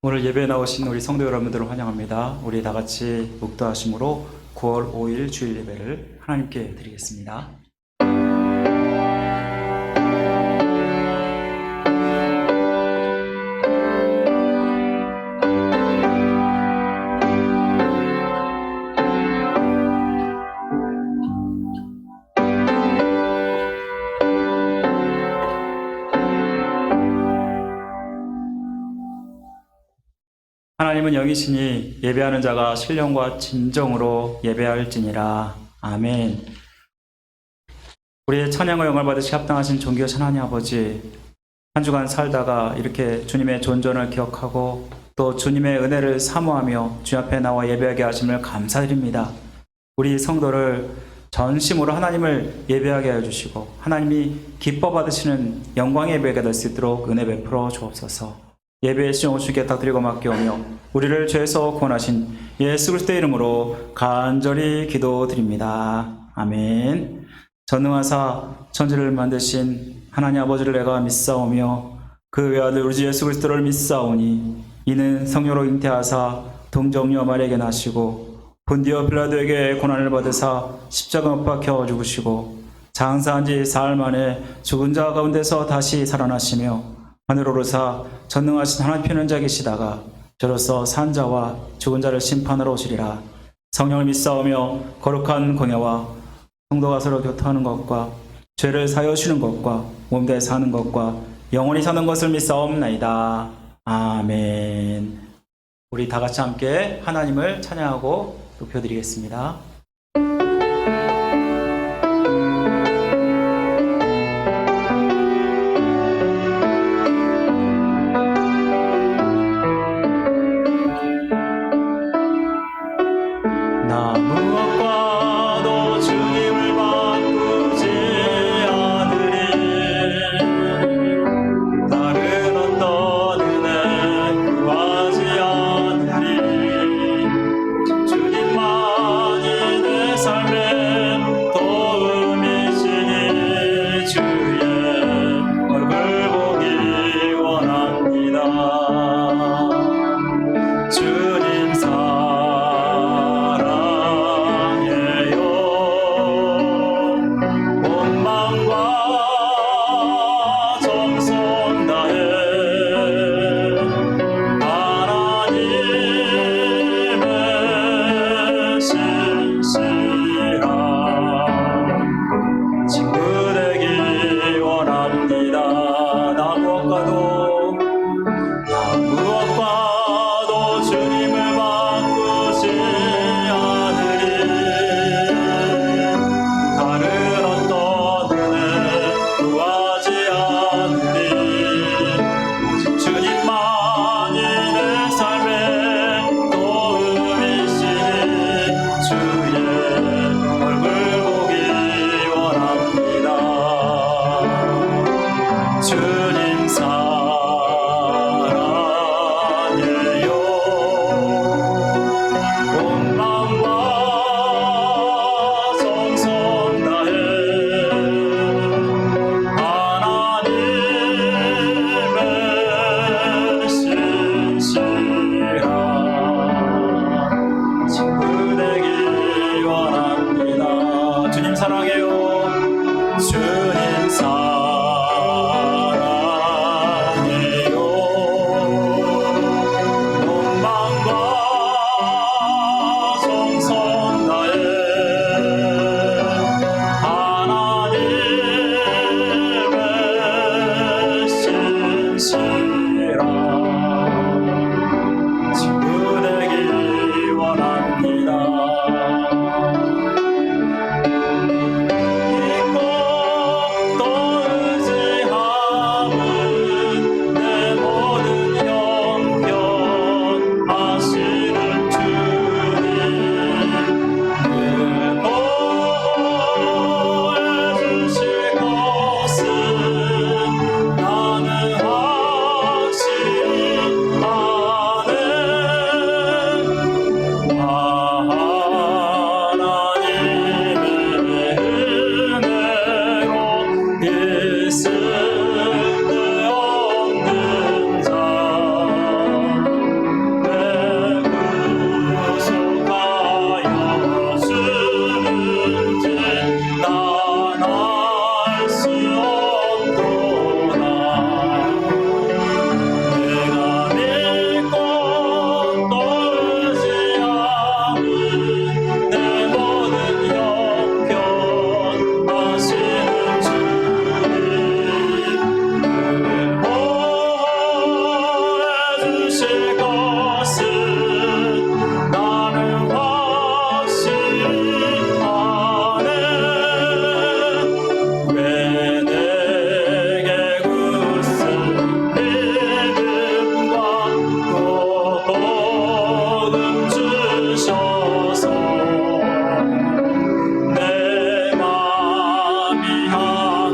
오늘 예배에 나오신 우리 성도 여러분들을 환영합니다. 우리 다 같이 묵도하심으로 9월 5일 주일 예배를 하나님께 드리겠습니다. 하나님은 영이시니 예배하는 자가 신령과 진정으로 예배할지니라. 아멘. 우리의 찬양과 영광을 받으시 합당하신 존귀하신 하나님 아버지, 한 주간 살다가 이렇게 주님의 존전을 기억하고 또 주님의 은혜를 사모하며 주 앞에 나와 예배하게 하심을 감사드립니다. 우리 성도를 전심으로 하나님을 예배하게 해주시고 하나님이 기뻐 받으시는 영광의 예배가 될 수 있도록 은혜 베풀어 주옵소서. 예배의 시종을 주께 탁드리고 맡겨오며 우리를 죄에서 구원하신 예수 그리스도의 이름으로 간절히 기도드립니다. 아멘. 전능하사 천지를 만드신 하나님 아버지를 내가 믿사오며 그 외아들 우리 주 예수 그리스도를 믿사오니 이는 성령으로 잉태하사 동정녀 마리아에게 나시고 본디오 빌라도에게 고난을 받으사 십자가 못 박혀 죽으시고 장사한 지 사흘 만에 죽은 자 가운데서 다시 살아나시며 하늘 오르사 전능하신 하나님 편한 자 계시다가 저로서 산 자와 죽은 자를 심판하러 오시리라. 성령을 믿사오며 거룩한 공예와 성도가 서로 교통하는 것과 죄를 사하여 주시는 것과 몸대에 사는 것과 영원히 사는 것을 믿사옵나이다. 아멘. 우리 다 같이 함께 하나님을 찬양하고 높여드리겠습니다. 주님만이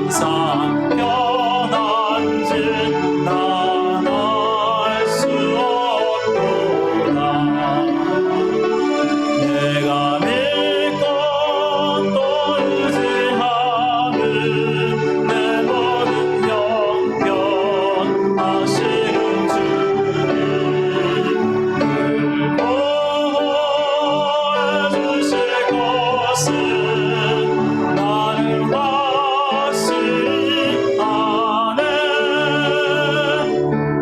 항상 편한지 난 알 수 없도다. 내가 믿고 또 의지하는 내 모든 형편하시는 주님, 늘 보호해 주실 것은 나는 확실히 아네.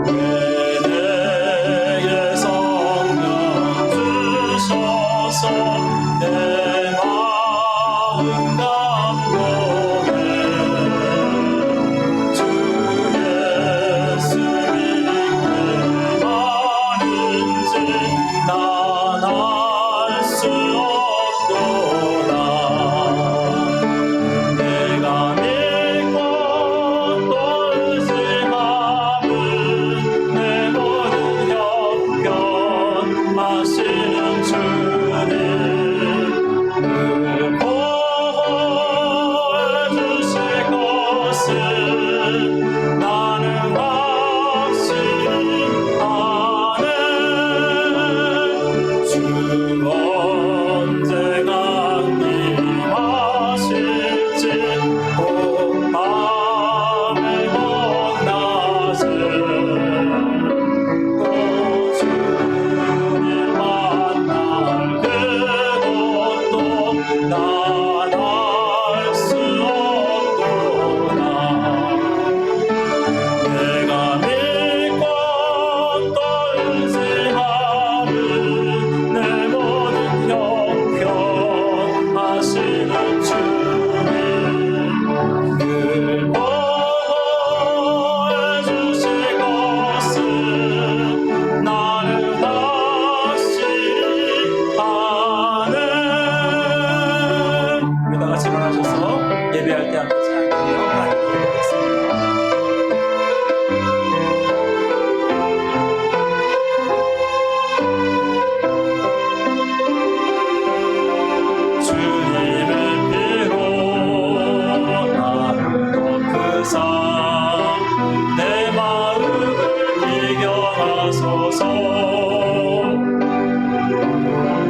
왜 내게 성령 주셔서 내 마음 감동해. 주 예수 믿게 하는지 난 알 수 없도다. 내가 믿고 또 의지하는 내 모든 형편하시는 주님, 늘 보호해 주실 것은 나는 확실히 아네. 주 언제 강림하실지 꼭 밤에 밤낮에 또 주님 만날 그것도 난 알 수 없도다. 내가 믿고 또 의지하는 내 모든 형편하시는 주님, 늘 보호해 주실 것은 나는 확실히 아네. 우리 다 같이 일어나셔서 예배할 때 함께 찬양하며 하나님께 예배하겠습니다. 주님의 피로 나를 덮으사 내 마음을 비경하소서.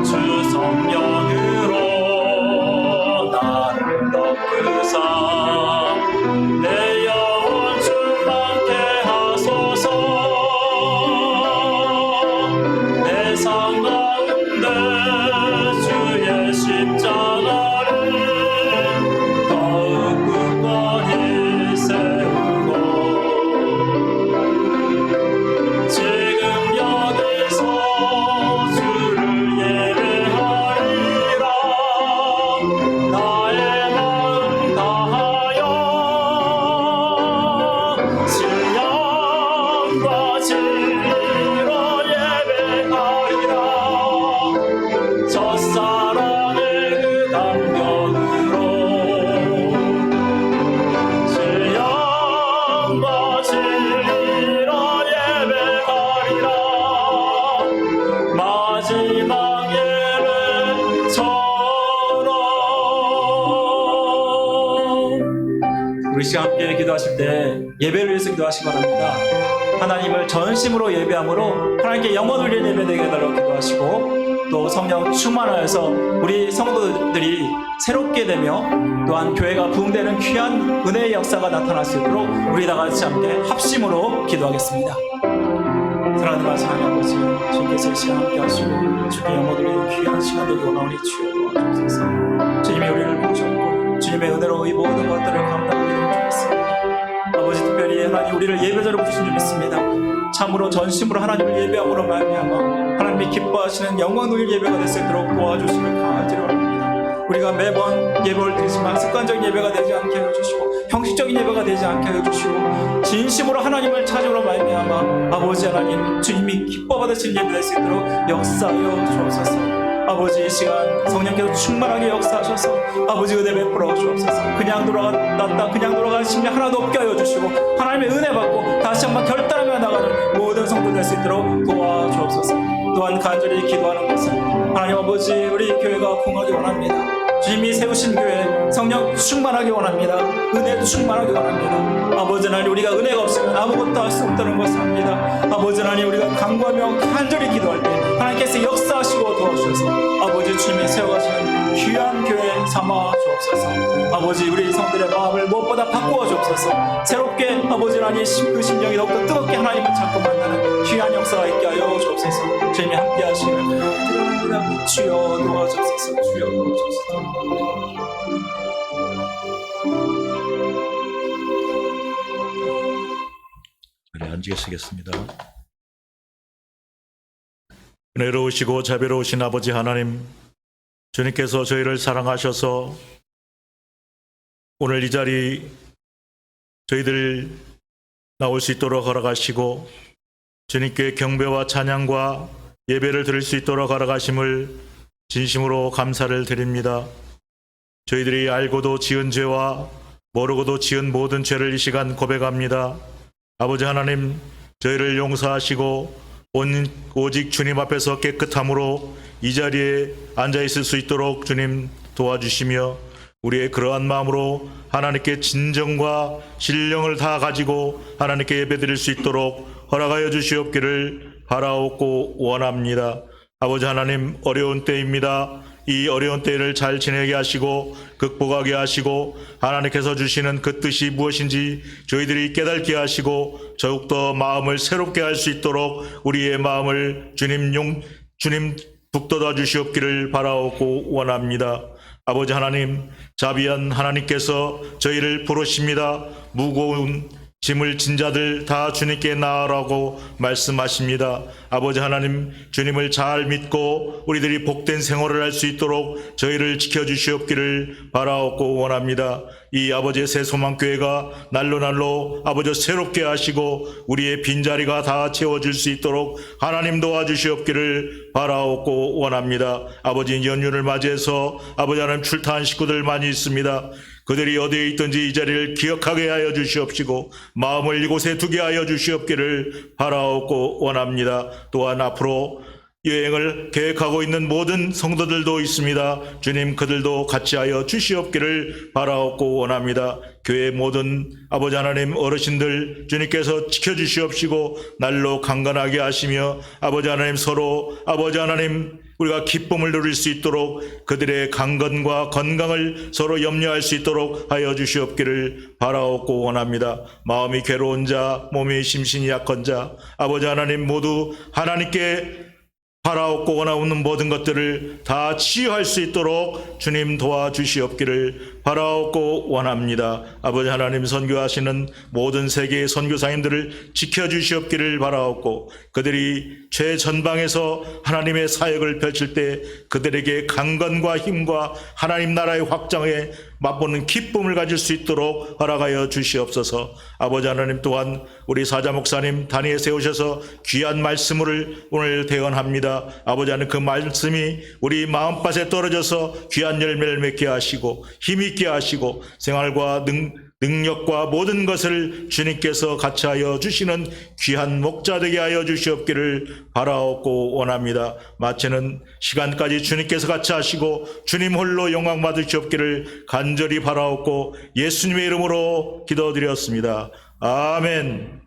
주 성령으로 나를 덮으사 내 영혼 충만케 하소서. 내 삶 가운데 주의 십자가를 더욱 굳건히 세우고 지금 여기서 주를 예배하리라. 나의 마음 다하여 신령과 진리로 예배하리라. 첫사랑의 그 감격으로 신령과 진리로 예배하리라. 마지막 예배처럼. 우리 시간 함께 기도하실 때 예배를 위해서 기도하시기 바랍니다. 하나님을 전심으로 예배함으로 하나님께 영원 울리는 예배 되게 해달라고 기도하시고, 또 성령 충만하여서 우리 성도들이 새롭게 되며 또한 교회가 부흥되는 귀한 은혜의 역사가 나타날 수 있도록 우리 다 같이 함께 합심으로 기도하겠습니다. 사랑하는 하나님 아버지, 주님께서 이 시간 함께 하시고 주께 영원 울리는 귀한 시간 되기 원하오니 주여 도와주옵소서. 주님이 우리를 보셨고 주님의 은혜로 이 모든 것들을 감당하게 되면 좋겠습니다. 아버지, 특별히 하나님 우리를 예배자로 부르신 줄 믿습니다. 참으로 전심으로 하나님을 예배함으로 말미암아 하나님이 기뻐하시는 영광 누릴 예배가 될 수 있도록 도와주시길 간절히 원합니다. 우리가 매번 예배를 드리지만 습관적인 예배가 되지 않게 해주시고 형식적인 예배가 되지 않게 해주시고 진심으로 하나님을 찾으러 말미암아 아버지 하나님 주님이 기뻐 받으시는 예배 될 수 있도록 역사하여 주옵소서. 아버지, 이 시간 성령께서 충만하게 역사하셔서 아버지 은혜 베풀어 주옵소서. 그냥 돌아갔다 그냥 돌아가는 심령 하나도 없게 하여 주시고 하나님의 은혜 받고 다시 한번 결단하며 나가는 모든 성도 될 수 있도록 도와주옵소서. 또한 간절히 기도하는 것은 하나님 아버지, 우리 교회가 부흥하기 원합니다. 주님이 세우신 교회 성령 충만하게 원합니다. 은혜 충만하게 원합니다. 아버지 하나님, 우리가 은혜가 없으면 아무것도 할 수 없다는 것을 압니다. 아버지 하나님, 우리가 간구하며 간절히 기도할 때 하나님께서 역사하시고 도와주셔서 아버지 주님이 세워가시는 귀한 교회 삼아 주옵소서. 아버지, 우리 성들의 마음을 무엇보다 바꾸어 주옵소서. 새롭게 아버지 하나님 그 심령이 더욱더 뜨겁게 하나님을 찾고 만나는 귀한 역사가 있게 하여 주옵소서. 주님이 함께 하시는 기도합니다. 주여 도와주옵소서. 주여 도와주옵소서. 네, 앉으시겠습니다. 은혜로우시고 자비로우신 아버지 하나님, 주님께서 저희를 사랑하셔서 오늘 이 자리 저희들 나올 수 있도록 허락하시고 주님께 경배와 찬양과 예배를 드릴 수 있도록 허락하심을 진심으로 감사를 드립니다. 저희들이 알고도 지은 죄와 모르고도 지은 모든 죄를 이 시간 고백합니다. 아버지 하나님, 저희를 용서하시고 오직 주님 앞에서 깨끗함으로 이 자리에 앉아 있을 수 있도록 주님 도와주시며 우리의 그러한 마음으로 하나님께 진정과 신령을 다 가지고 하나님께 예배드릴 수 있도록 허락하여 주시옵기를 바라옵고 원합니다. 아버지 하나님, 어려운 때입니다. 이 어려운 때를 잘 지내게 하시고 극복하게 하시고 하나님께서 주시는 그 뜻이 무엇인지 저희들이 깨닫게 하시고 더욱더 마음을 새롭게 할 수 있도록 우리의 마음을 주님 북돋아 주시옵기를 바라옵고 원합니다. 아버지 하나님, 자비한 하나님께서 저희를 부르십니다. 무거운 짐을 진 자들 다 주님께 나아라고 말씀하십니다. 아버지 하나님, 주님을 잘 믿고 우리들이 복된 생활을 할 수 있도록 저희를 지켜주시옵기를 바라옵고 원합니다. 이 아버지의 새소망교회가 날로 아버지 새롭게 하시고 우리의 빈자리가 다 채워질 수 있도록 하나님 도와주시옵기를 바라옵고 원합니다. 아버지, 연휴를 맞이해서 아버지 하나님 출타한 식구들 많이 있습니다. 그들이 어디에 있든지 이 자리를 기억하게 하여 주시옵시고 마음을 이곳에 두게 하여 주시옵기를 바라옵고 원합니다. 또한 앞으로 여행을 계획하고 있는 모든 성도들도 있습니다. 주님, 그들도 같이 하여 주시옵기를 바라옵고 원합니다. 교회 모든 아버지 하나님 어르신들 주님께서 지켜주시옵시고 날로 강건하게 하시며 아버지 하나님 서로 아버지 하나님 우리가 기쁨을 누릴 수 있도록 그들의 강건과 건강을 서로 염려할 수 있도록 하여 주시옵기를 바라옵고 원합니다. 마음이 괴로운 자, 몸이 심신이 약한 자, 아버지 하나님 모두 하나님께 바라옵고 원하는 모든 것들을 다 치유할 수 있도록 주님 도와주시옵기를 바라옵고 원합니다. 아버지 하나님, 선교하시는 모든 세계의 선교사님들을 지켜주시옵기를 바라옵고 그들이 최전방에서 하나님의 사역을 펼칠 때 그들에게 강건과 힘과 하나님 나라의 확장에 맛보는 기쁨을 가질 수 있도록 허락하여 주시옵소서. 아버지 하나님, 또한 우리 사자 목사님 단위에 세우셔서 귀한 말씀을 오늘 대언합니다. 아버지 하나님, 그 말씀이 우리 마음밭에 떨어져서 귀한 열매를 맺게 하시고 힘있게 하시고 생활과 능력과 모든 것을 주님께서 같이 하여 주시는 귀한 목자 되게 하여 주시옵기를 바라옵고 원합니다. 마치는 시간까지 주님께서 같이 하시고 주님 홀로 영광 받으시옵기를 간절히 바라옵고 예수님의 이름으로 기도드렸습니다. 아멘.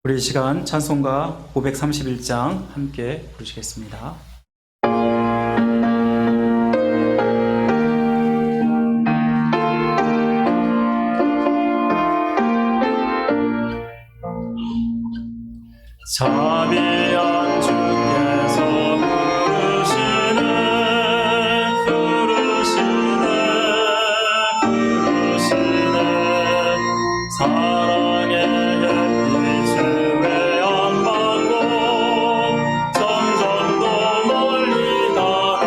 우리 이 시간 찬송가 531장 함께 부르시겠습니다. 자비한 주께서 부르시네 사랑의 햇빛을 외양받고 점점 더 멀리 가라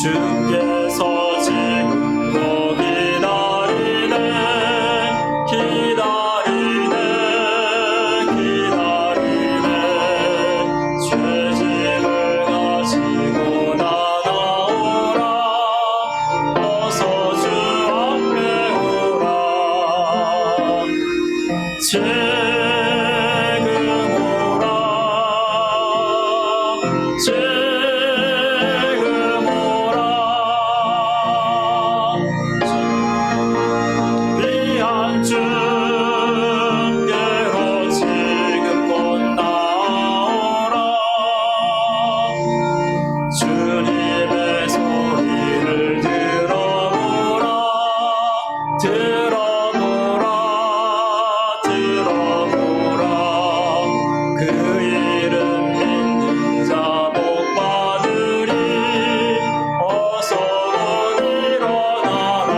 주께서 지금도 기다리네 죄짐을 가지고 나아오라 어서 주 앞에 오라 지금 오라 귀한 주께로 지금 곧 나오라 주님의 소리를 들어보라 그 이름 믿는 자 복 받으리 어서 곧 일어나라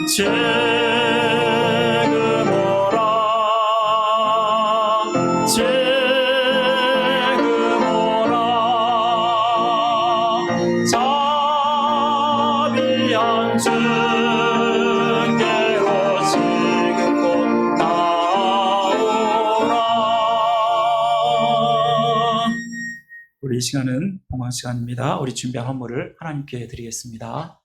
지금 오라 자비한 주께로 지금 곧 나오라. 우리 이 시간은 봉헌 시간입니다. 우리 준비한 헌물을 하나님께 드리겠습니다.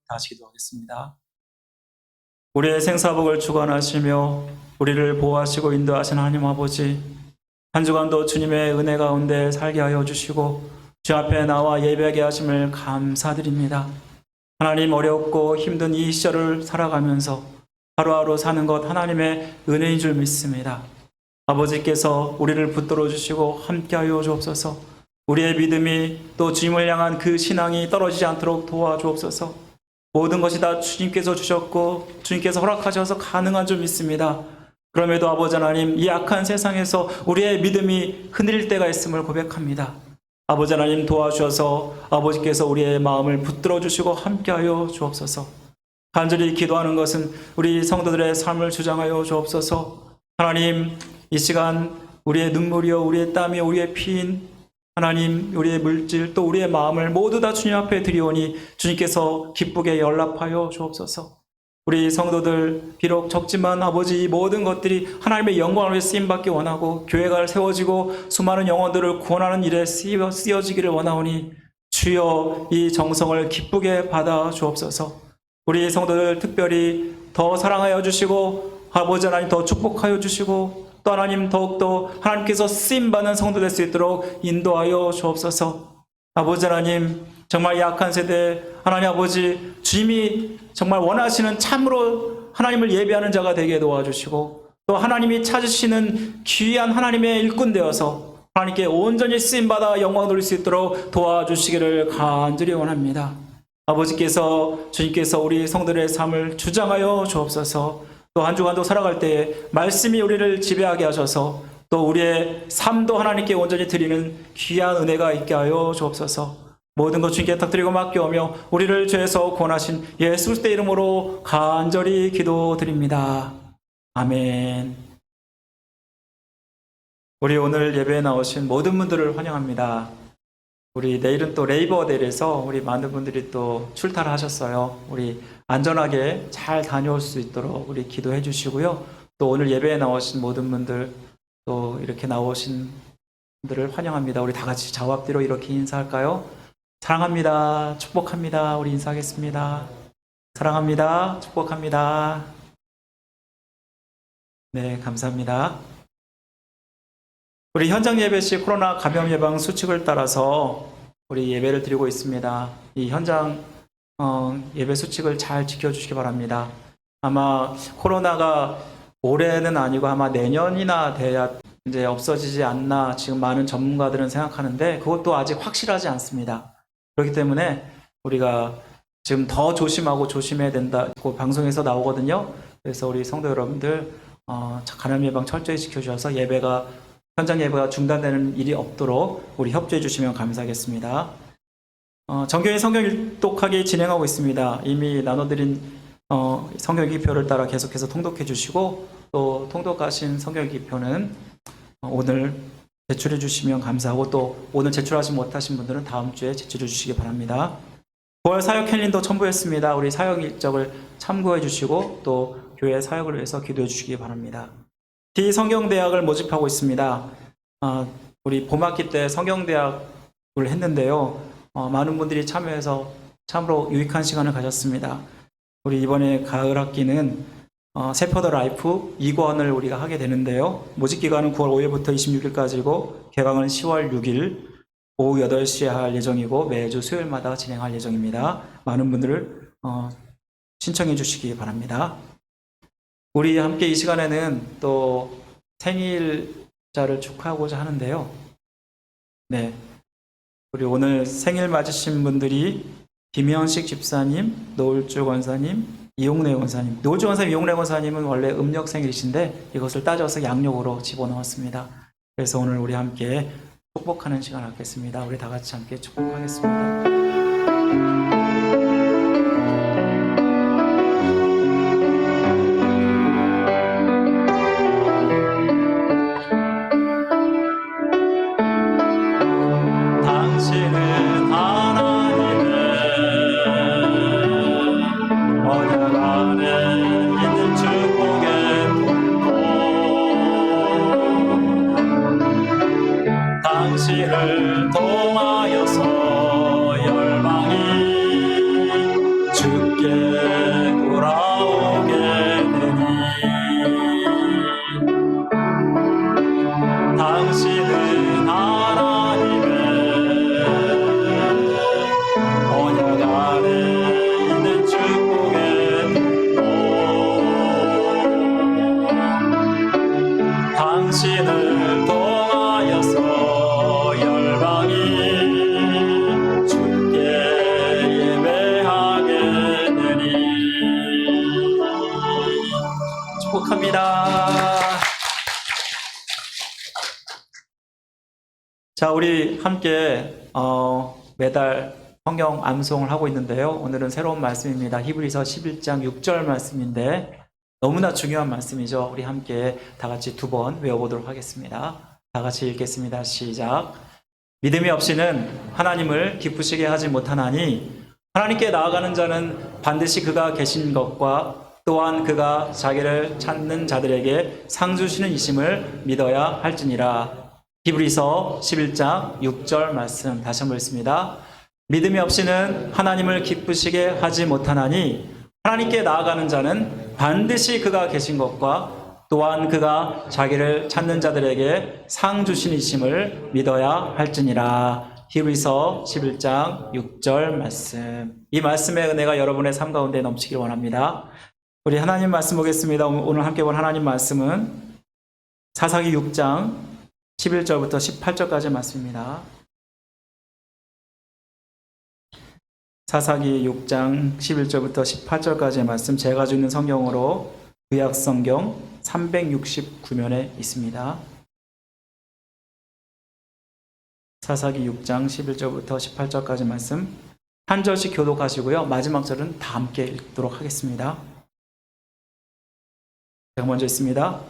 다시 기도하겠습니다. 우리의 생사복을 주관하시며 우리를 보호하시고 인도하신 하나님 아버지, 한 주간도 주님의 은혜 가운데 살게 하여 주시고 주 앞에 나와 예배하게 하심을 감사드립니다. 하나님, 어렵고 힘든 이 시절을 살아가면서 하루하루 사는 것 하나님의 은혜인 줄 믿습니다. 아버지께서 우리를 붙들어 주시고 함께하여 주옵소서. 우리의 믿음이 또 주님을 향한 그 신앙이 떨어지지 않도록 도와주옵소서. 모든 것이 다 주님께서 주셨고 주님께서 허락하셔서 가능한 줄 믿습니다. 그럼에도 아버지 하나님, 이 악한 세상에서 우리의 믿음이 흔들릴 때가 있음을 고백합니다. 아버지 하나님, 도와주셔서 아버지께서 우리의 마음을 붙들어 주시고 함께하여 주옵소서. 간절히 기도하는 것은 우리 성도들의 삶을 주장하여 주옵소서. 하나님, 이 시간 우리의 눈물이요, 우리의 땀이요, 우리의 피인 하나님, 우리의 물질 또 우리의 마음을 모두 다 주님 앞에 드리오니 주님께서 기쁘게 연락하여 주옵소서. 우리 성도들 비록 적지만 아버지, 이 모든 것들이 하나님의 영광을 위해 쓰임받기 원하고 교회가 세워지고 수많은 영혼들을 구원하는 일에 쓰여지기를 원하오니 주여 이 정성을 기쁘게 받아 주옵소서. 우리 성도들 특별히 더 사랑하여 주시고 아버지 하나님 더 축복하여 주시고 또 하나님 더욱더 하나님께서 쓰임받는 성도 될 수 있도록 인도하여 주옵소서. 아버지 하나님, 정말 약한 세대 하나님 아버지, 주님이 정말 원하시는 참으로 하나님을 예배하는 자가 되게 도와주시고 또 하나님이 찾으시는 귀한 하나님의 일꾼 되어서 하나님께 온전히 쓰임받아 영광 돌릴 수 있도록 도와주시기를 간절히 원합니다. 아버지께서 주님께서 우리 성도들의 삶을 주장하여 주옵소서. 또 한 주간도 살아갈 때에 말씀이 우리를 지배하게 하셔서 또 우리의 삶도 하나님께 온전히 드리는 귀한 은혜가 있게 하여 주옵소서. 모든 것 주님께 탁드리고 맡겨오며 우리를 죄에서 구원하신 예수 그리스도의 이름으로 간절히 기도드립니다. 아멘. 우리 오늘 예배에 나오신 모든 분들을 환영합니다. 우리 내일은 또 레이버데이라서 우리 많은 분들이 또 출타를 하셨어요. 우리 안전하게 잘 다녀올 수 있도록 우리 기도해 주시고요. 또 오늘 예배에 나오신 모든 분들, 또 이렇게 나오신 분들을 환영합니다. 우리 다 같이 좌우 앞뒤로 이렇게 인사할까요? 사랑합니다. 축복합니다. 우리 인사하겠습니다. 사랑합니다. 축복합니다. 네, 감사합니다. 우리 현장 예배 시 코로나 감염 예방 수칙을 따라서 우리 예배를 드리고 있습니다. 이 현장 예배 수칙을 잘 지켜주시기 바랍니다. 아마 코로나가 올해는 아니고 아마 내년이나 돼야 이제 없어지지 않나 지금 많은 전문가들은 생각하는데 그것도 아직 확실하지 않습니다. 그렇기 때문에 우리가 지금 더 조심하고 조심해야 된다고 방송에서 나오거든요. 그래서 우리 성도 여러분들 감염 예방 철저히 지켜주셔서 현장 예배가 중단되는 일이 없도록 우리 협조해 주시면 감사하겠습니다. 정교인 성경 일독하기 진행하고 있습니다. 이미 나눠드린 성경 기표를 따라 계속해서 통독해 주시고 또 통독하신 성경 기표는 오늘 제출해 주시면 감사하고 또 오늘 제출하지 못하신 분들은 다음 주에 제출해 주시기 바랍니다. 9월 사역 캘린더 첨부했습니다. 우리 사역 일정을 참고해 주시고 또 교회 사역을 위해서 기도해 주시기 바랍니다. 성경대학을 모집하고 있습니다. 우리 봄학기 때 성경대학을 했는데요. 많은 분들이 참여해서 참으로 유익한 시간을 가졌습니다. 우리 이번에 가을 학기는 세퍼 더 라이프 2권을 우리가 하게 되는데요. 모집 기간은 9월 5일부터 26일까지고 개강은 10월 6일 오후 8시에 할 예정이고 매주 수요일마다 진행할 예정입니다. 많은 분들을 신청해 주시기 바랍니다. 우리 함께 이 시간에는 또 생일자를 축하하고자 하는데요. 네, 우리 오늘 생일 맞으신 분들이 김현식 집사님, 노을주 권사님, 이용래 권사님. 노을주 권사님, 이용래 권사님은 원래 음력 생일이신데 이것을 따져서 양력으로 집어넣었습니다. 그래서 오늘 우리 함께 축복하는 시간 갖겠습니다. 우리 다 같이 함께 축복하겠습니다. 당신을 통하여서 열방이 주께 돌아오게 되니 당신은 하나님의 언약 안에 있는 축복의 통로 당신을 통하여서 축복합니다. 자, 우리 함께 매달 성경 암송을 하고 있는데요. 오늘은 새로운 말씀입니다. 히브리서 11장 6절 말씀인데 너무나 중요한 말씀이죠. 우리 함께 다 같이 2번 외워보도록 하겠습니다. 다 같이 읽겠습니다. 시작. 믿음이 없이는 하나님을 기쁘시게 하지 못하나니 하나님께 나아가는 자는 반드시 그가 계신 것과 또한 그가 자기를 찾는 자들에게 상 주시는 이심을 믿어야 할지니라. 히브리서 11장 6절 말씀 다시 한번 읽습니다. 믿음이 없이는 하나님을 기쁘시게 하지 못하나니 하나님께 나아가는 자는 반드시 그가 계신 것과 또한 그가 자기를 찾는 자들에게 상 주시는 이심을 믿어야 할지니라. 히브리서 11장 6절 말씀. 이 말씀의 은혜가 여러분의 삶 가운데 넘치길 원합니다. 우리 하나님 말씀 보겠습니다. 오늘 함께 본 하나님 말씀은 사사기 6장 11절부터 18절까지 말씀입니다. 사사기 6장 11절부터 18절까지의 말씀 제가 가지고 있는 성경으로 구약 성경 369면에 있습니다. 사사기 6장 11절부터 18절까지 말씀 한 절씩 교독하시고요. 마지막 절은 다 함께 읽도록 하겠습니다. 제가 먼저 있습니다.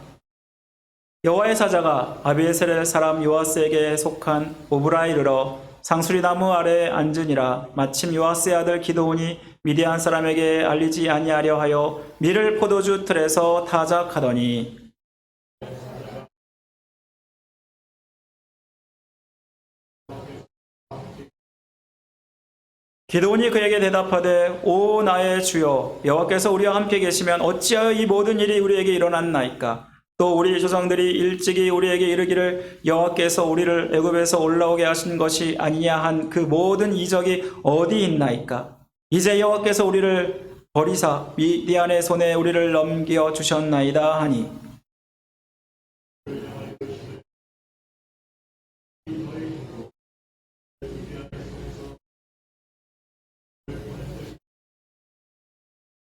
여호와의 사자가 아비에셀의 사람 요아스에게 속한 오브라에 이르러 상수리나무 아래에 앉으니라. 마침 요아스의 아들 기드온이 미디안 사람에게 알리지 아니하려 하여 밀을 포도주 틀에서 타작하더니 기드온이 그에게 대답하되 오 나의 주여 여호와께서 우리와 함께 계시면 어찌하여 이 모든 일이 우리에게 일어났나이까. 또 우리 조상들이 일찍이 우리에게 이르기를 여호와께서 우리를 애굽에서 올라오게 하신 것이 아니냐 한 그 모든 이적이 어디 있나이까. 이제 여호와께서 우리를 버리사 미디안의 손에 우리를 넘겨 주셨나이다 하니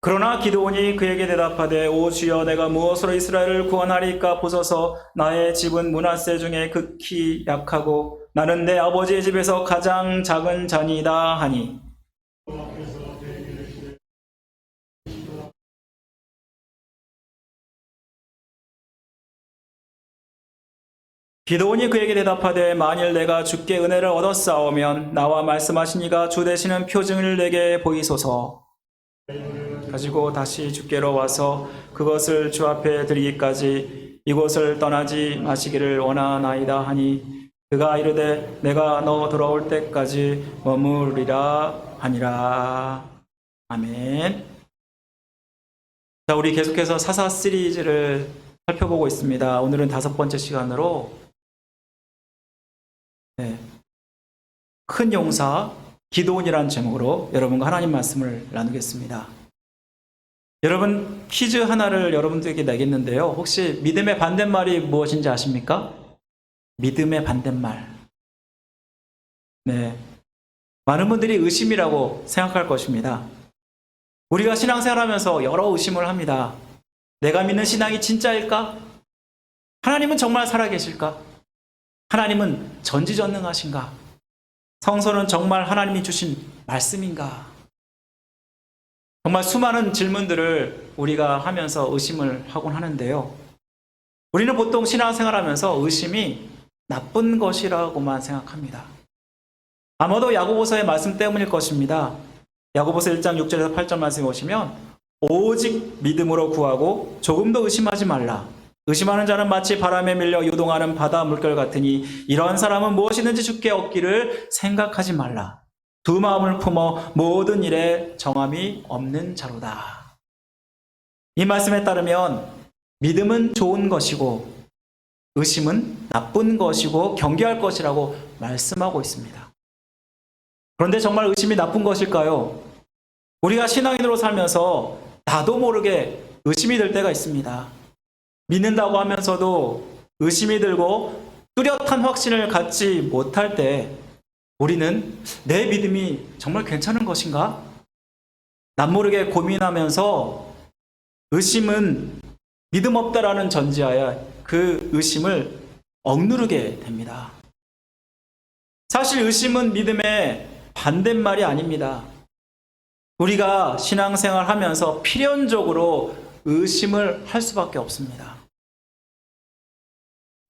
그러나 기드온이 그에게 대답하되 오 주여 내가 무엇으로 이스라엘을 구원하리까. 보소서 나의 집은 므낫세 중에 극히 약하고 나는 내 아버지의 집에서 가장 작은 자니이다 하니 기드온이 그에게 대답하되 만일 내가 주께 은혜를 얻었사오면 나와 말씀하신 이가 주 되시는 표징을 내게 보이소서. 가지고 다시 주께로 와서 그것을 주 앞에 드리기까지 이곳을 떠나지 마시기를 원하나이다 하니 그가 이르되 내가 너 돌아올 때까지 머무르리라 하니라. 아멘. 자, 우리 계속해서 사사 시리즈를 살펴보고 있습니다. 오늘은 5번째 시간으로 큰 용사 기드온이라는 제목으로 여러분과 하나님 말씀을 나누겠습니다. 여러분 퀴즈 하나를 여러분들에게 내겠는데요. 혹시 믿음의 반대말이 무엇인지 아십니까? 믿음의 반대말. 네, 많은 분들이 의심이라고 생각할 것입니다. 우리가 신앙생활하면서 여러 의심을 합니다. 내가 믿는 신앙이 진짜일까? 하나님은 정말 살아계실까? 하나님은 전지전능하신가? 성서는 정말 하나님이 주신 말씀인가? 정말 수많은 질문들을 우리가 하면서 의심을 하곤 하는데요. 우리는 보통 신앙생활하면서 의심이 나쁜 것이라고만 생각합니다. 아마도 야고보서의 말씀 때문일 것입니다. 야고보서 1장 6절에서 8절 말씀에 보시면 오직 믿음으로 구하고 조금도 의심하지 말라. 의심하는 자는 마치 바람에 밀려 요동하는 바다 물결 같으니 이러한 사람은 무엇이든지 주께 얻기를 생각하지 말라. 두 마음을 품어 모든 일에 정함이 없는 자로다. 이 말씀에 따르면 믿음은 좋은 것이고 의심은 나쁜 것이고 경계할 것이라고 말씀하고 있습니다. 그런데 정말 의심이 나쁜 것일까요? 우리가 신앙인으로 살면서 나도 모르게 의심이 들 때가 있습니다. 믿는다고 하면서도 의심이 들고 뚜렷한 확신을 갖지 못할 때 우리는 내 믿음이 정말 괜찮은 것인가? 남모르게 고민하면서 의심은 믿음 없다라는 전제하에 그 의심을 억누르게 됩니다. 사실 의심은 믿음의 반대말이 아닙니다. 우리가 신앙생활 하면서 필연적으로 의심을 할 수밖에 없습니다.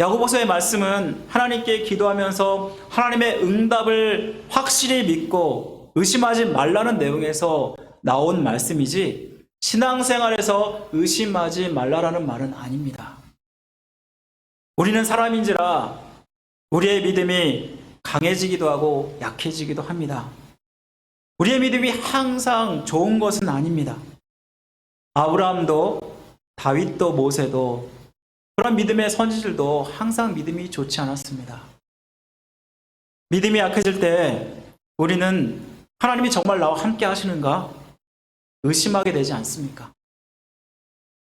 야고보서의 말씀은 하나님께 기도하면서 하나님의 응답을 확실히 믿고 의심하지 말라는 내용에서 나온 말씀이지 신앙생활에서 의심하지 말라라는 말은 아닙니다. 우리는 사람인지라 우리의 믿음이 강해지기도 하고 약해지기도 합니다. 우리의 믿음이 항상 좋은 것은 아닙니다. 아브라함도 다윗도 모세도 그런 믿음의 선지들도 항상 믿음이 좋지 않았습니다. 믿음이 약해질 때 우리는 하나님이 정말 나와 함께 하시는가 의심하게 되지 않습니까?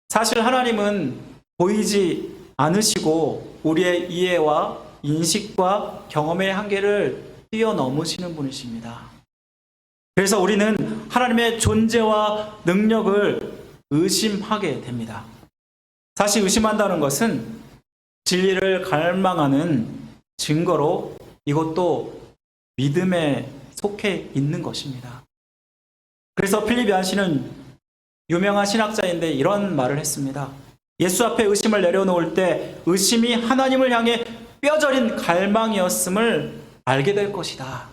사실 하나님은 보이지 않으시고 우리의 이해와 인식과 경험의 한계를 뛰어넘으시는 분이십니다. 그래서 우리는 하나님의 존재와 능력을 의심하게 됩니다. 사실 의심한다는 것은 진리를 갈망하는 증거로 이것도 믿음에 속해 있는 것입니다. 그래서 필립 얀시는 유명한 신학자인데 이런 말을 했습니다. 예수 앞에 의심을 내려놓을 때 의심이 하나님을 향해 뼈저린 갈망이었음을 알게 될 것이다.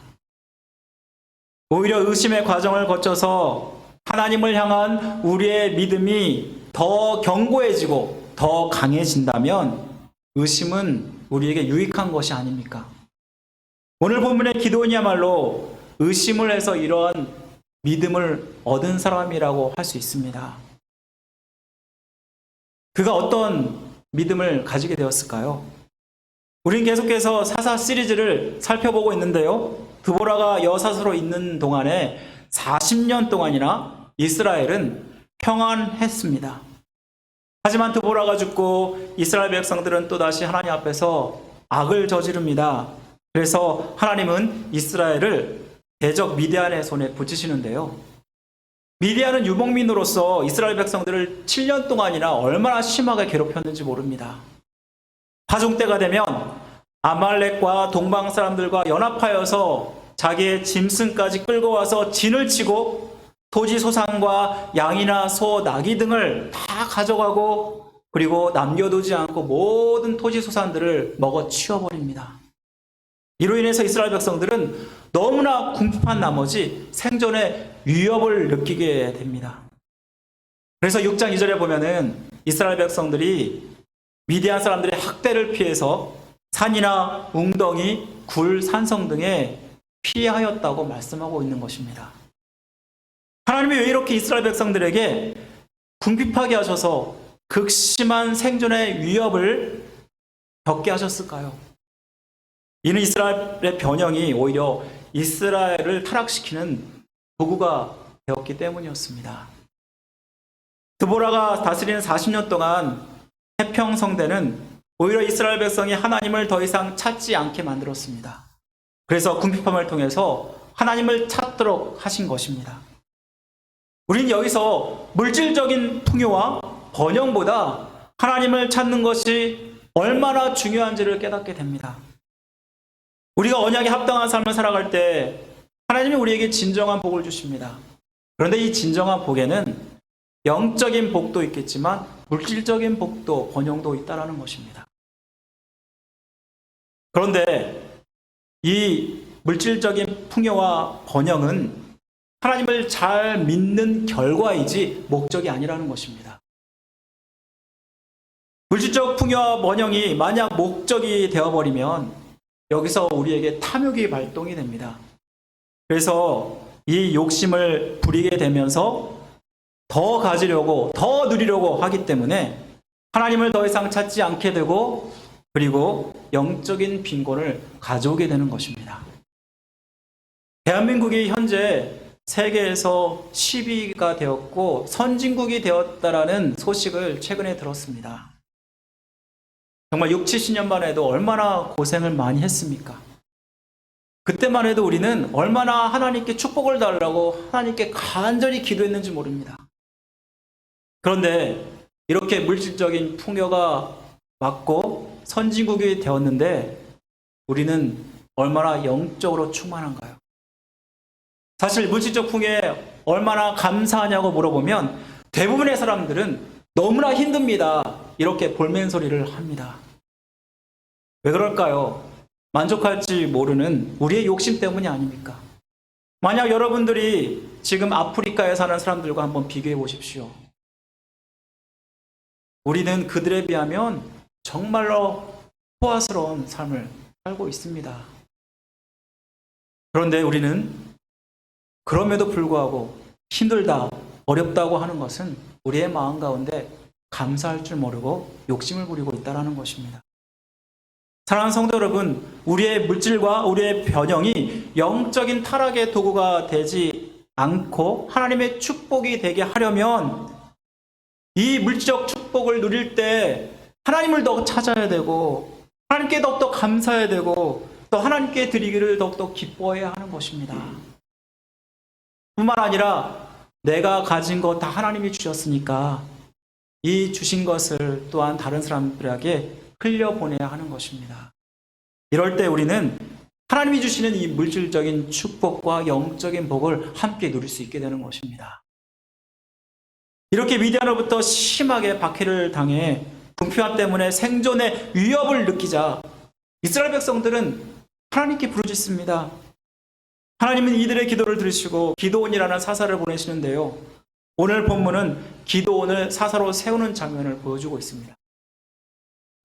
오히려 의심의 과정을 거쳐서 하나님을 향한 우리의 믿음이 더 견고해지고 더 강해진다면 의심은 우리에게 유익한 것이 아닙니까? 오늘 본문의 기드온이야말로 의심을 해서 이러한 믿음을 얻은 사람이라고 할 수 있습니다. 그가 어떤 믿음을 가지게 되었을까요? 우린 계속해서 사사 시리즈를 살펴보고 있는데요. 드보라가 여사수로 있는 동안에 40년 동안이나 이스라엘은 평안했습니다. 하지만 드보라가 죽고 이스라엘 백성들은 또다시 하나님 앞에서 악을 저지릅니다. 그래서 하나님은 이스라엘을 대적 미디안의 손에 붙이시는데요. 미디안은 유목민으로서 이스라엘 백성들을 7년 동안이나 얼마나 심하게 괴롭혔는지 모릅니다. 파종 때가 되면 아말렉과 동방 사람들과 연합하여서 자기의 짐승까지 끌고 와서 진을 치고 토지 소산과 양이나 소, 나귀 등을 다 가져가고 그리고 남겨두지 않고 모든 토지 소산들을 먹어 치워버립니다. 이로 인해서 이스라엘 백성들은 너무나 궁핍한 나머지 생존의 위협을 느끼게 됩니다. 그래서 6장 2절에 보면은 이스라엘 백성들이 미디안 사람들의 학대를 피해서 산이나 웅덩이, 굴, 산성 등에 피하였다고 말씀하고 있는 것입니다. 하나님이 왜 이렇게 이스라엘 백성들에게 궁핍하게 하셔서 극심한 생존의 위협을 겪게 하셨을까요? 이는 이스라엘의 변형이 오히려 이스라엘을 타락시키는 도구가 되었기 때문이었습니다. 드보라가 다스리는 40년 동안 태평성대는 오히려 이스라엘 백성이 하나님을 더 이상 찾지 않게 만들었습니다. 그래서 궁핍함을 통해서 하나님을 찾도록 하신 것입니다. 우리는 여기서 물질적인 풍요와 번영보다 하나님을 찾는 것이 얼마나 중요한지를 깨닫게 됩니다. 우리가 언약에 합당한 삶을 살아갈 때 하나님이 우리에게 진정한 복을 주십니다. 그런데 이 진정한 복에는 영적인 복도 있겠지만 물질적인 복도, 번영도 있다는 것입니다. 그런데 이 물질적인 풍요와 번영은 하나님을 잘 믿는 결과이지 목적이 아니라는 것입니다. 물질적 풍요와 번영이 만약 목적이 되어버리면 여기서 우리에게 탐욕이 발동이 됩니다. 그래서 이 욕심을 부리게 되면서 더 가지려고, 더 누리려고 하기 때문에 하나님을 더 이상 찾지 않게 되고 그리고 영적인 빈곤을 가져오게 되는 것입니다. 대한민국이 현재 세계에서 10위가 되었고 선진국이 되었다라는 소식을 최근에 들었습니다. 정말 6, 70년만 해도 얼마나 고생을 많이 했습니까? 그때만 해도 우리는 얼마나 하나님께 축복을 달라고 하나님께 간절히 기도했는지 모릅니다. 그런데 이렇게 물질적인 풍요가 왔고 선진국이 되었는데 우리는 얼마나 영적으로 충만한가요? 사실 물질적 풍요에 얼마나 감사하냐고 물어보면 대부분의 사람들은 너무나 힘듭니다. 이렇게 볼멘소리를 합니다. 왜 그럴까요? 만족할지 모르는 우리의 욕심 때문이 아닙니까? 만약 여러분들이 지금 아프리카에 사는 사람들과 한번 비교해 보십시오. 우리는 그들에 비하면 정말로 호화스러운 삶을 살고 있습니다. 그런데 우리는 그럼에도 불구하고 힘들다, 어렵다고 하는 것은 우리의 마음 가운데 감사할 줄 모르고 욕심을 부리고 있다는 것입니다. 사랑하는 성도 여러분, 우리의 물질과 우리의 변형이 영적인 타락의 도구가 되지 않고 하나님의 축복이 되게 하려면 이 물질적 축복을 누릴 때 하나님을 더 찾아야 되고 하나님께 더욱더 감사해야 되고 또 하나님께 드리기를 더욱더 기뻐해야 하는 것입니다. 뿐만 아니라 내가 가진 것 다 하나님이 주셨으니까 이 주신 것을 또한 다른 사람들에게 흘려보내야 하는 것입니다. 이럴 때 우리는 하나님이 주시는 이 물질적인 축복과 영적인 복을 함께 누릴 수 있게 되는 것입니다. 이렇게 미디안으로부터 심하게 박해를 당해 궁핍함 때문에 생존의 위협을 느끼자 이스라엘 백성들은 하나님께 부르짖습니다. 하나님은 이들의 기도를 들으시고 기드온이라는 사사를 보내시는데요. 오늘 본문은 기드온을 사사로 세우는 장면을 보여주고 있습니다.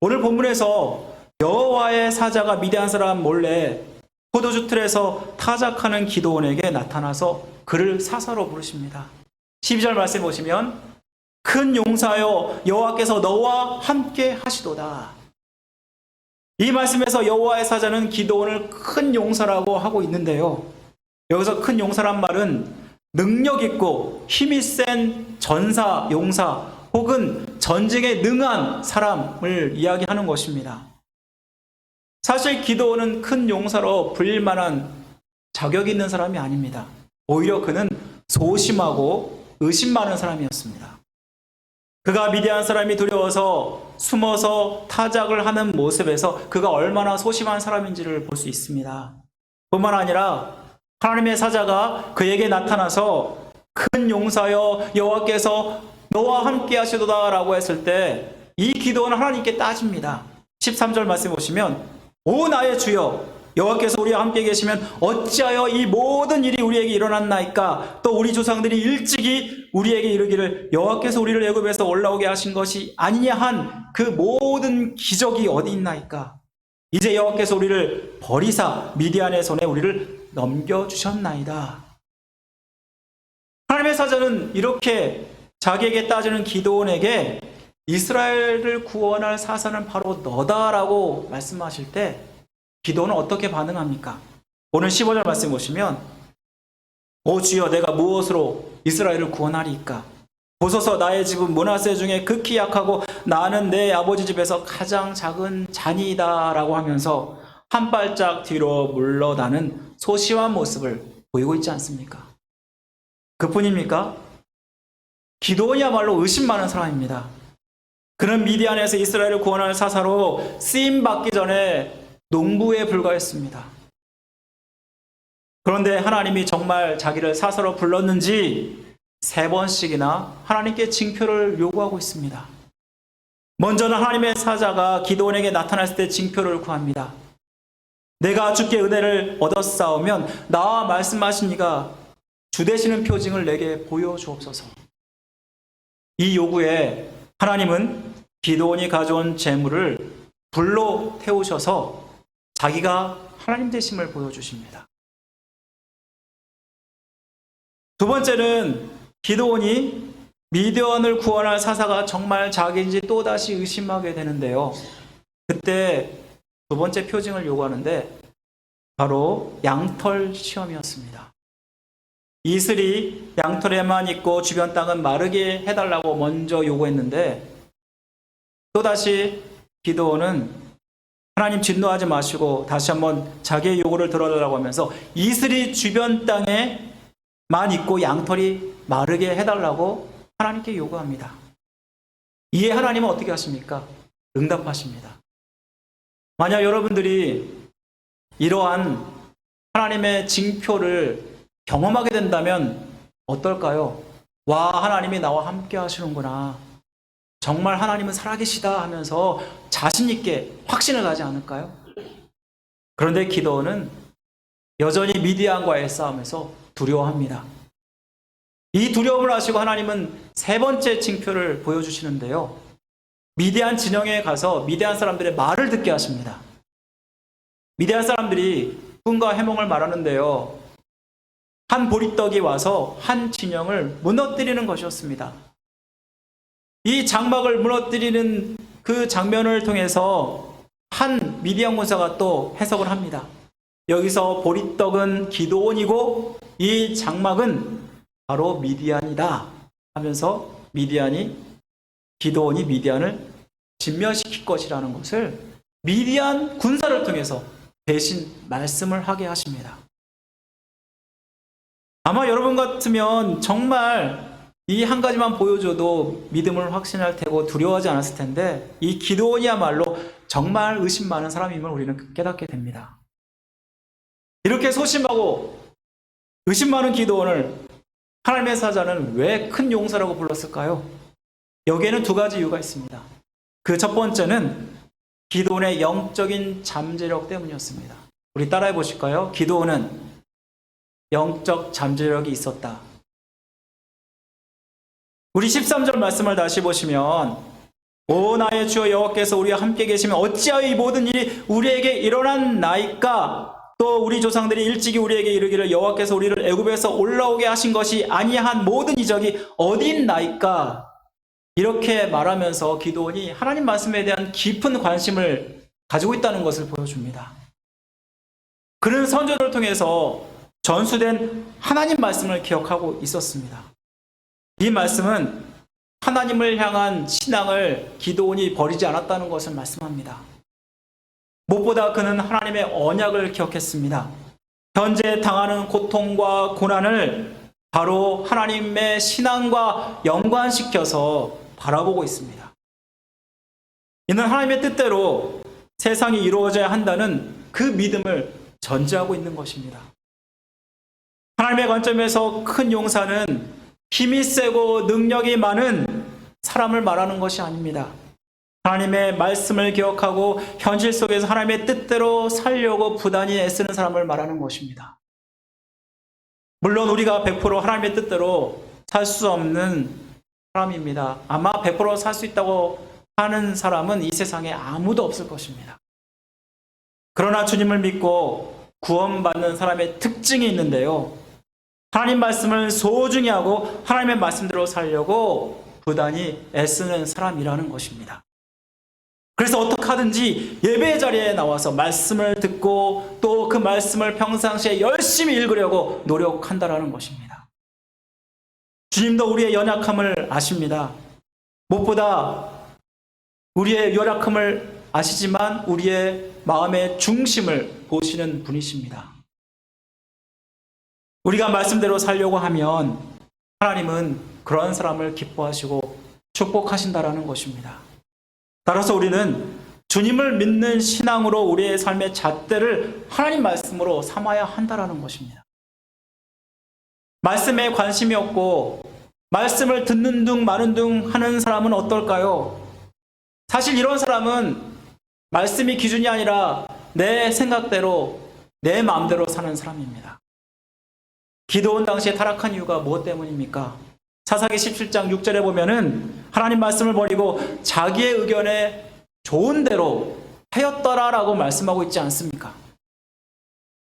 오늘 본문에서 여호와의 사자가 미디안 사람 몰래 포도주 틀에서 타작하는 기드온에게 나타나서 그를 사사로 부르십니다. 12절 말씀 보시면 큰 용사여 여호와께서 너와 함께 하시도다. 이 말씀에서 여호와의 사자는 기드온을 큰 용사라고 하고 있는데요. 여기서 큰 용사란 말은 능력 있고 힘이 센 전사, 용사 혹은 전쟁에 능한 사람을 이야기하는 것입니다. 사실 기드온은 큰 용사로 불릴 만한 자격이 있는 사람이 아닙니다. 오히려 그는 소심하고 의심 많은 사람이었습니다. 그가 미디안 사람이 두려워서 숨어서 타작을 하는 모습에서 그가 얼마나 소심한 사람인지를 볼 수 있습니다. 뿐만 아니라 하나님의 사자가 그에게 나타나서 큰 용사여 여호와께서 너와 함께 하시도다 라고 했을 때 이 기도는 하나님께 따집니다. 13절 말씀 보시면 오 나의 주여 여호와께서 우리와 함께 계시면 어찌하여 이 모든 일이 우리에게 일어났나이까. 또 우리 조상들이 일찍이 우리에게 이르기를 여호와께서 우리를 애굽에서 올라오게 하신 것이 아니냐 한 그 모든 기적이 어디 있나이까. 이제 여호와께서 우리를 버리사 미디안의 손에 우리를 넘겨주셨나이다. 하나님의 사자는 이렇게 자기에게 따지는 기드온에게 이스라엘을 구원할 사사는 바로 너다라고 말씀하실 때 기드온은 어떻게 반응합니까? 오늘 15절 말씀 보시면 오 주여 내가 무엇으로 이스라엘을 구원하리이까? 보소서 나의 집은 므낫세 중에 극히 약하고 나는 내 아버지 집에서 가장 작은 자니이다 라고 하면서 한 발짝 뒤로 물러나는 소심한 모습을 보이고 있지 않습니까? 그뿐입니까? 기드온이야말로 의심 많은 사람입니다. 그는 미디안에서 이스라엘을 구원할 사사로 쓰임받기 전에 농부에 불과했습니다. 그런데 하나님이 정말 자기를 사사로 불렀는지 3번씩이나 하나님께 징표를 요구하고 있습니다. 먼저는 하나님의 사자가 기드온에게 나타났을 때 징표를 구합니다. 내가 주께 은혜를 얻었사오면 나와 말씀하신 이가 주 되시는 표징을 내게 보여주옵소서. 이 요구에 하나님은 기드온이 가져온 재물을 불로 태우셔서 자기가 하나님 되심을 보여주십니다. 두 번째는 기드온이 미디안을 구원할 사사가 정말 자기인지 또다시 의심하게 되는데요. 그때 두 번째 표징을 요구하는데 바로 양털 시험이었습니다. 이슬이 양털에만 있고 주변 땅은 마르게 해달라고 먼저 요구했는데 또다시 기드온은 하나님 진노하지 마시고 다시 한번 자기의 요구를 들어달라고 하면서 이슬이 주변 땅에만 있고 양털이 마르게 해달라고 하나님께 요구합니다. 이에 하나님은 어떻게 하십니까? 응답하십니다. 만약 여러분들이 이러한 하나님의 징표를 경험하게 된다면 어떨까요? 와, 하나님이 나와 함께 하시는구나. 정말 하나님은 살아계시다 하면서 자신 있게 확신을 가지 않을까요? 그런데 기드온은 여전히 미디안과의 싸움에서 두려워합니다. 이 두려움을 아시고 하나님은 3번째 징표를 보여주시는데요. 미디안 진영에 가서 미디안 사람들의 말을 듣게 하십니다. 미디안 사람들이 꿈과 해몽을 말하는데요. 한 보리떡이 와서 한 진영을 무너뜨리는 것이었습니다. 이 장막을 무너뜨리는 그 장면을 통해서 한 미디안 군사가 또 해석을 합니다. 여기서 보리떡은 기드온이고 이 장막은 바로 미디안이다 하면서 기드온이 미디안을 진멸시킬 것이라는 것을 미디안 군사를 통해서 대신 말씀을 하게 하십니다. 아마 여러분 같으면 정말 이 한 가지만 보여줘도 믿음을 확신할 테고 두려워하지 않았을 텐데 이 기드온이야말로 정말 의심 많은 사람임을 우리는 깨닫게 됩니다. 이렇게 소심하고 의심 많은 기드온을 하나님의 사자는 왜 큰 용사라고 불렀을까요? 여기에는 2가지 이유가 있습니다. 그 첫 번째는 기드온의 영적인 잠재력 때문이었습니다. 우리 따라해 보실까요? 기드온은 영적 잠재력이 있었다. 우리 13절 말씀을 다시 보시면 오 나의 주여 여호와께서 우리와 함께 계시면 어찌하여 이 모든 일이 우리에게 일어났나이까 또 우리 조상들이 일찍이 우리에게 이르기를 여호와께서 우리를 애굽에서 올라오게 하신 것이 아니한 모든 이적이 어디 있나이까? 이렇게 말하면서 기드온이 하나님 말씀에 대한 깊은 관심을 가지고 있다는 것을 보여줍니다. 그는 선조를 통해서 전수된 하나님 말씀을 기억하고 있었습니다. 이 말씀은 하나님을 향한 신앙을 기드온이 버리지 않았다는 것을 말씀합니다. 무엇보다 그는 하나님의 언약을 기억했습니다. 현재 당하는 고통과 고난을 바로 하나님의 신앙과 연관시켜서 바라보고 있습니다. 이는 하나님의 뜻대로 세상이 이루어져야 한다는 그 믿음을 전제하고 있는 것입니다. 하나님의 관점에서 큰 용사는 힘이 세고 능력이 많은 사람을 말하는 것이 아닙니다. 하나님의 말씀을 기억하고 현실 속에서 하나님의 뜻대로 살려고 부단히 애쓰는 사람을 말하는 것입니다. 물론 우리가 100% 하나님의 뜻대로 살 수 없는 사람입니다. 아마 100% 살 수 있다고 하는 사람은 이 세상에 아무도 없을 것입니다. 그러나 주님을 믿고 구원받는 사람의 특징이 있는데요. 하나님 말씀을 소중히 하고 하나님의 말씀대로 살려고 부단히 애쓰는 사람이라는 것입니다. 그래서 어떻게 하든지 예배 자리에 나와서 말씀을 듣고 또 그 말씀을 평상시에 열심히 읽으려고 노력한다라는 것입니다. 주님도 우리의 연약함을 아십니다. 무엇보다 우리의 연약함을 아시지만 우리의 마음의 중심을 보시는 분이십니다. 우리가 말씀대로 살려고 하면 하나님은 그런 사람을 기뻐하시고 축복하신다라는 것입니다. 따라서 우리는 주님을 믿는 신앙으로 우리의 삶의 잣대를 하나님 말씀으로 삼아야 한다라는 것입니다. 말씀에 관심이 없고 말씀을 듣는 둥 마는 둥 하는 사람은 어떨까요? 사실 이런 사람은 말씀이 기준이 아니라 내 생각대로 내 마음대로 사는 사람입니다. 기드온 당시에 타락한 이유가 무엇 때문입니까? 사사기 17장 6절에 보면은 하나님 말씀을 버리고 자기의 의견에 좋은 대로 하였더라라고 말씀하고 있지 않습니까?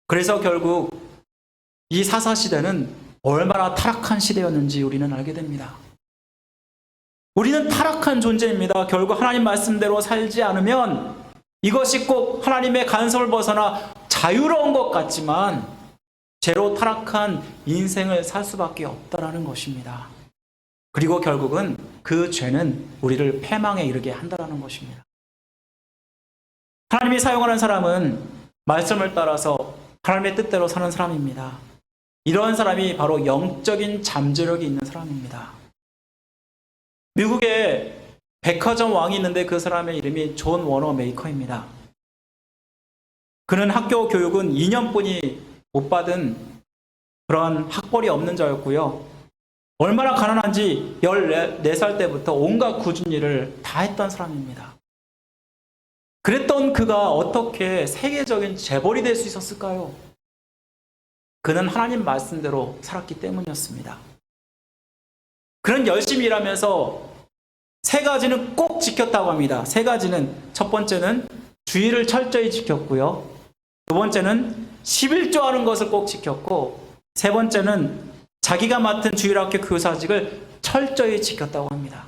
그래서 결국 이 사사시대는 얼마나 타락한 시대였는지 우리는 알게 됩니다. 우리는 타락한 존재입니다. 결국 하나님 말씀대로 살지 않으면 이것이 꼭 하나님의 간섭을 벗어나 자유로운 것 같지만 죄로 타락한 인생을 살 수밖에 없다라는 것입니다. 그리고 결국은 그 죄는 우리를 패망에 이르게 한다라는 것입니다. 하나님이 사용하는 사람은 말씀을 따라서 하나님의 뜻대로 사는 사람입니다. 이런 사람이 바로 영적인 잠재력이 있는 사람입니다. 미국에 백화점 왕이 있는데 그 사람의 이름이 존 워너 메이커입니다. 그는 학교 교육은 2년뿐이 못 받은 그런 학벌이 없는 자였고요. 얼마나 가난한지 14살 때부터 온갖 굳은 일을 다 했던 사람입니다. 그랬던 그가 어떻게 세계적인 재벌이 될 수 있었을까요? 그는 하나님 말씀대로 살았기 때문이었습니다. 그는 열심히 일하면서 세 가지는 꼭 지켰다고 합니다. 세 가지는, 첫 번째는 주의를 철저히 지켰고요. 두 번째는 11조 하는 것을 꼭 지켰고, 세 번째는 자기가 맡은 주일학교 교사직을 철저히 지켰다고 합니다.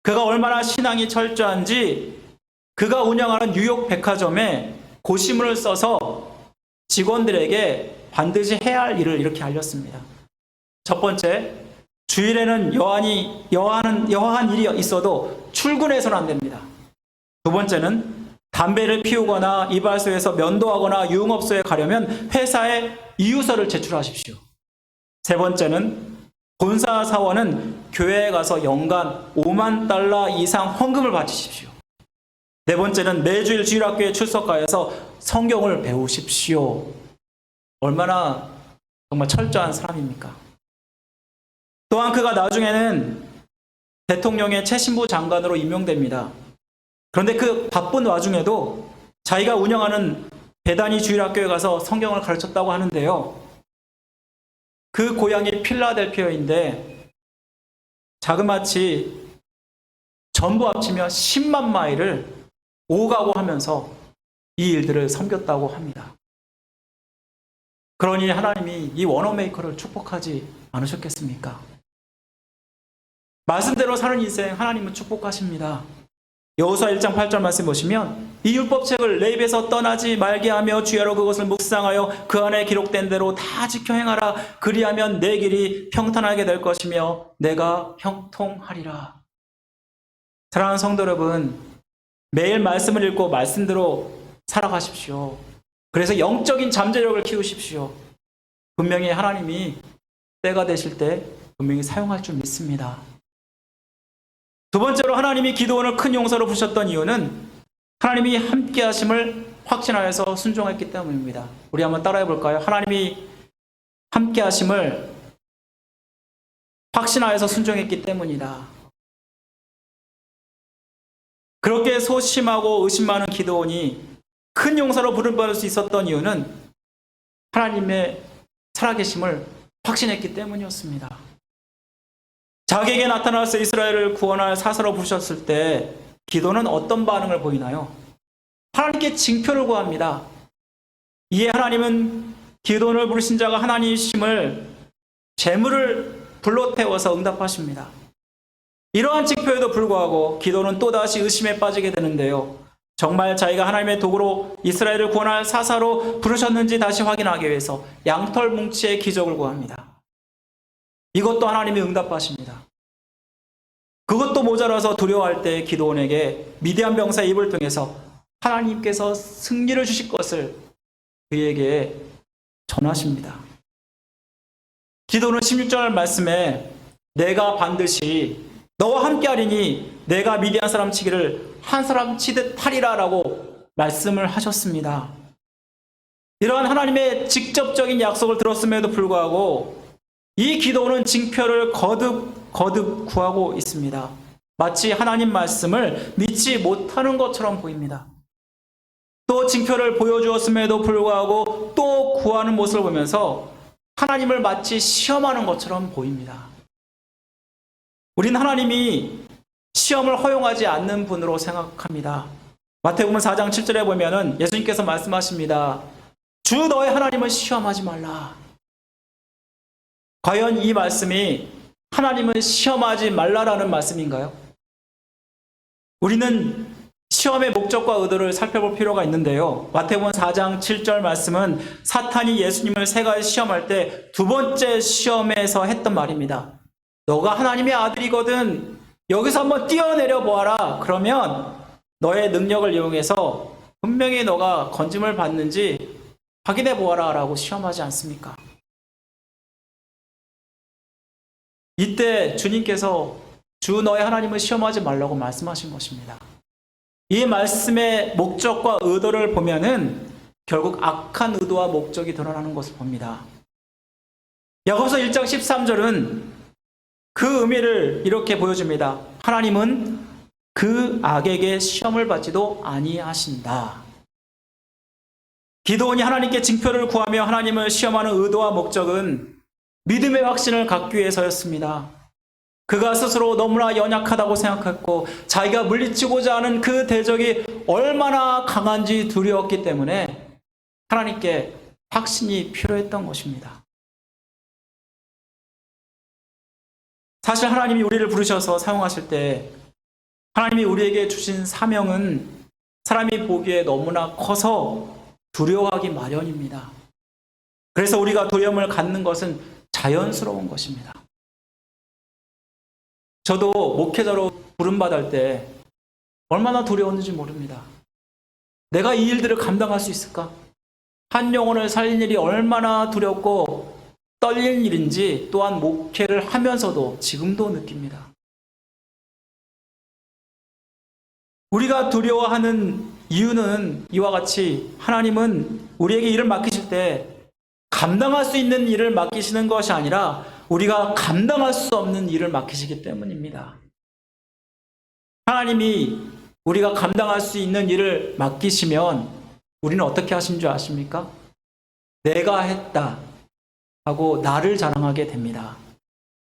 그가 얼마나 신앙이 철저한지 그가 운영하는 뉴욕 백화점에 고시문을 써서 직원들에게 반드시 해야 할 일을 이렇게 알렸습니다. 첫 번째, 주일에는 여하한 일이 있어도 출근해서는 안 됩니다. 두 번째는 담배를 피우거나 이발소에서 면도하거나 유흥업소에 가려면 회사에 이유서를 제출하십시오. 세 번째는 본사 사원은 교회에 가서 연간 $50,000 이상 헌금을 바치십시오. 네 번째는 매주일 주일학교에 출석하여서 성경을 배우십시오. 얼마나 정말 철저한 사람입니까? 또한 그가 나중에는 대통령의 최신부 장관으로 임명됩니다. 그런데 그 바쁜 와중에도 자기가 운영하는 베다니 주일학교에 가서 성경을 가르쳤다고 하는데요. 그 고향이 필라델피아인데 자그마치 전부 합치면 10만 마일을 오가고 하면서 이 일들을 섬겼다고 합니다. 그러니 하나님이 이 워너메이커를 축복하지 않으셨겠습니까? 말씀대로 사는 인생 하나님은 축복하십니다. 여호수아 1장 8절 말씀 보시면 이 율법책을 내 입에서 떠나지 말게 하며 주야로 그것을 묵상하여 그 안에 기록된 대로 다 지켜 행하라. 그리하면 내 길이 평탄하게 될 것이며 내가 형통하리라. 사랑하는 성도 여러분, 매일 말씀을 읽고 말씀대로 살아가십시오. 그래서 영적인 잠재력을 키우십시오. 분명히 하나님이 때가 되실 때 분명히 사용할 줄 믿습니다. 두 번째로 하나님이 기드온을 큰 용사로 부르셨던 이유는 하나님이 함께 하심을 확신하여서 순종했기 때문입니다. 우리 한번 따라해 볼까요? 하나님이 함께 하심을 확신하여서 순종했기 때문이다. 그렇게 소심하고 의심 많은 기드온이 큰 용사로 부름받을 수 있었던 이유는 하나님의 살아계심을 확신했기 때문이었습니다. 자기에게 나타나서 이스라엘을 구원할 사사로 부르셨을 때 기도는 어떤 반응을 보이나요? 하나님께 징표를 구합니다. 이에 하나님은 기도를 부르신 자가 하나님이심을 재물을 불러 태워서 응답하십니다. 이러한 징표에도 불구하고 기도는 또다시 의심에 빠지게 되는데요. 정말 자기가 하나님의 도구로 이스라엘을 구원할 사사로 부르셨는지 다시 확인하기 위해서 양털 뭉치의 기적을 구합니다. 이것도 하나님이 응답하십니다. 그것도 모자라서 두려워할 때 기드온에게 미디안 병사의 입을 통해서 하나님께서 승리를 주실 것을 그에게 전하십니다. 기드온은 16절 말씀에 내가 반드시 너와 함께하리니 내가 미디안 사람 치기를 한 사람 치듯 하리라 라고 말씀을 하셨습니다. 이러한 하나님의 직접적인 약속을 들었음에도 불구하고 이 기도는 징표를 거듭 구하고 있습니다. 마치 하나님 말씀을 믿지 못하는 것처럼 보입니다. 또 징표를 보여주었음에도 불구하고 또 구하는 모습을 보면서 하나님을 마치 시험하는 것처럼 보입니다. 우린 하나님이 시험을 허용하지 않는 분으로 생각합니다. 마태복음 4장 7절에 보면은 예수님께서 말씀하십니다. 주 너의 하나님을 시험하지 말라. 과연 이 말씀이 하나님을 시험하지 말라라는 말씀인가요? 우리는 시험의 목적과 의도를 살펴볼 필요가 있는데요. 마태복음 4장 7절 말씀은 사탄이 예수님을 세 가지 시험할 때 두 번째 시험에서 했던 말입니다. 너가 하나님의 아들이거든 여기서 한번 뛰어내려 보아라. 그러면 너의 능력을 이용해서 분명히 너가 건짐을 받는지 확인해 보아라 라고 시험하지 않습니까? 이때 주님께서 주 너의 하나님을 시험하지 말라고 말씀하신 것입니다. 이 말씀의 목적과 의도를 보면은 결국 악한 의도와 목적이 드러나는 것을 봅니다. 야고보서 1장 13절은 그 의미를 이렇게 보여줍니다. 하나님은 그 악에게 시험을 받지도 아니하신다. 기드온이 하나님께 징표를 구하며 하나님을 시험하는 의도와 목적은 믿음의 확신을 갖기 위해서였습니다. 그가 스스로 너무나 연약하다고 생각했고 자기가 물리치고자 하는 그 대적이 얼마나 강한지 두려웠기 때문에 하나님께 확신이 필요했던 것입니다. 사실 하나님이 우리를 부르셔서 사용하실 때 하나님이 우리에게 주신 사명은 사람이 보기에 너무나 커서 두려워하기 마련입니다. 그래서 우리가 두려움을 갖는 것은 자연스러운 것입니다. 저도 목회자로 부름받을 때 얼마나 두려웠는지 모릅니다. 내가 이 일들을 감당할 수 있을까? 한 영혼을 살린 일이 얼마나 두렵고 떨리는 일인지 또한 목회를 하면서도 지금도 느낍니다. 우리가 두려워하는 이유는 이와 같이 하나님은 우리에게 일을 맡기실 때 감당할 수 있는 일을 맡기시는 것이 아니라 우리가 감당할 수 없는 일을 맡기시기 때문입니다. 하나님이 우리가 감당할 수 있는 일을 맡기시면 우리는 어떻게 하신 줄 아십니까? 내가 했다 하고 나를 자랑하게 됩니다.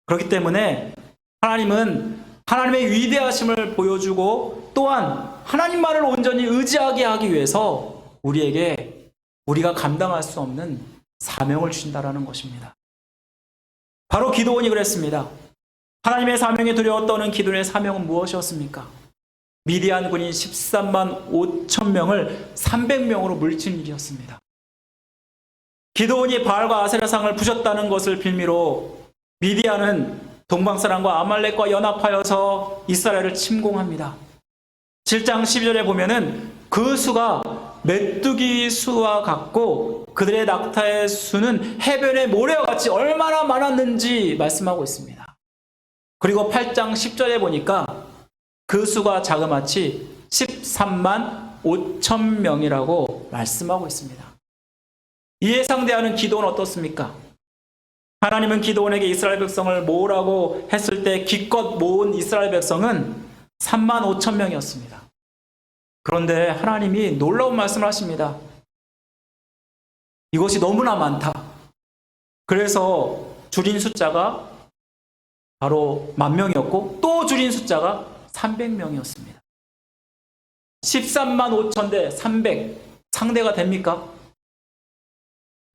그렇기 때문에 하나님은 하나님의 위대하심을 보여주고 또한 하나님만을 온전히 의지하게 하기 위해서 우리에게 우리가 감당할 수 없는 사명을 주신다라는 것입니다. 바로 기드온이 그랬습니다. 하나님의 사명에 두려워 떠는 기드온의 사명은 무엇이었습니까? 미디안 군인 13만 5천 명을 300명으로 물리친 일이었습니다. 기드온이 바알과 아세라상을 부셨다는 것을 빌미로 미디안은 동방사람과 아말렉과 연합하여서 이스라엘을 침공합니다. 7장 12절에 보면은 그 수가 메뚜기 수와 같고 그들의 낙타의 수는 해변의 모래와 같이 얼마나 많았는지 말씀하고 있습니다. 그리고 8장 10절에 보니까 그 수가 자그마치 13만 5천 명이라고 말씀하고 있습니다. 이에 상대하는 기드온은 어떻습니까? 하나님은 기드온에게 이스라엘 백성을 모으라고 했을 때 기껏 모은 이스라엘 백성은 3만 5천 명이었습니다. 그런데 하나님이 놀라운 말씀을 하십니다. 이것이 너무나 많다. 그래서 줄인 숫자가 바로 10,000명이었고 또 줄인 숫자가 300명이었습니다. 13만 5천 대 300 상대가 됩니까?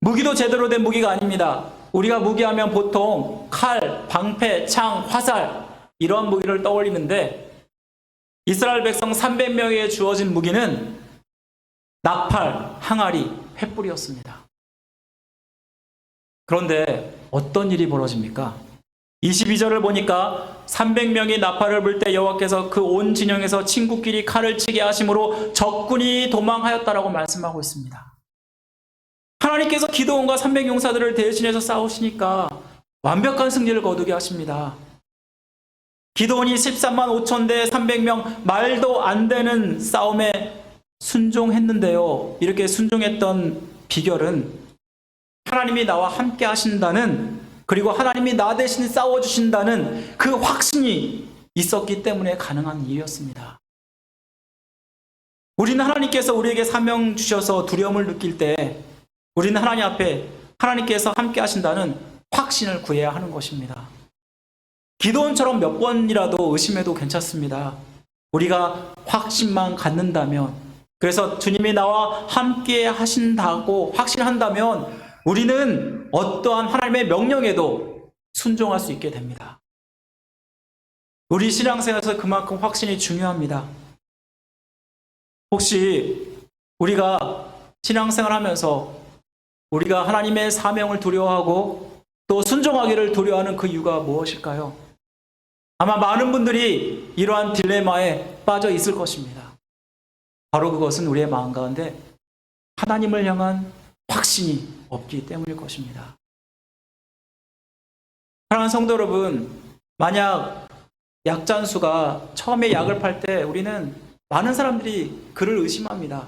무기도 제대로 된 무기가 아닙니다. 우리가 무기하면 보통 칼, 방패, 창, 화살 이런 무기를 떠올리는데 이스라엘 백성 300명에게 주어진 무기는 나팔, 항아리, 횃불이었습니다. 그런데 어떤 일이 벌어집니까? 22절을 보니까 300명이 나팔을 불 때 여호와께서 그 온 진영에서 친구끼리 칼을 치게 하심으로 적군이 도망하였다라고 말씀하고 있습니다. 하나님께서 기드온과 300용사들을 대신해서 싸우시니까 완벽한 승리를 거두게 하십니다. 기드온이 13만 5천 대 300명 말도 안 되는 싸움에 순종했는데요. 이렇게 순종했던 비결은 하나님이 나와 함께 하신다는, 그리고 하나님이 나 대신 싸워주신다는 그 확신이 있었기 때문에 가능한 일이었습니다. 우리는 하나님께서 우리에게 사명 주셔서 두려움을 느낄 때 우리는 하나님 앞에 하나님께서 함께 하신다는 확신을 구해야 하는 것입니다. 기도원처럼 몇 번이라도 의심해도 괜찮습니다. 우리가 확신만 갖는다면, 그래서 주님이 나와 함께 하신다고 확신한다면 우리는 어떠한 하나님의 명령에도 순종할 수 있게 됩니다. 우리 신앙생활에서 그만큼 확신이 중요합니다. 혹시 우리가 신앙생활 하면서 우리가 하나님의 사명을 두려워하고 또 순종하기를 두려워하는 그 이유가 무엇일까요? 아마 많은 분들이 이러한 딜레마에 빠져 있을 것입니다. 바로 그것은 우리의 마음 가운데 하나님을 향한 확신이 없기 때문일 것입니다. 사랑하는 성도 여러분, 만약 약잔수가 처음에 약을 팔 때 우리는 많은 사람들이 그를 의심합니다.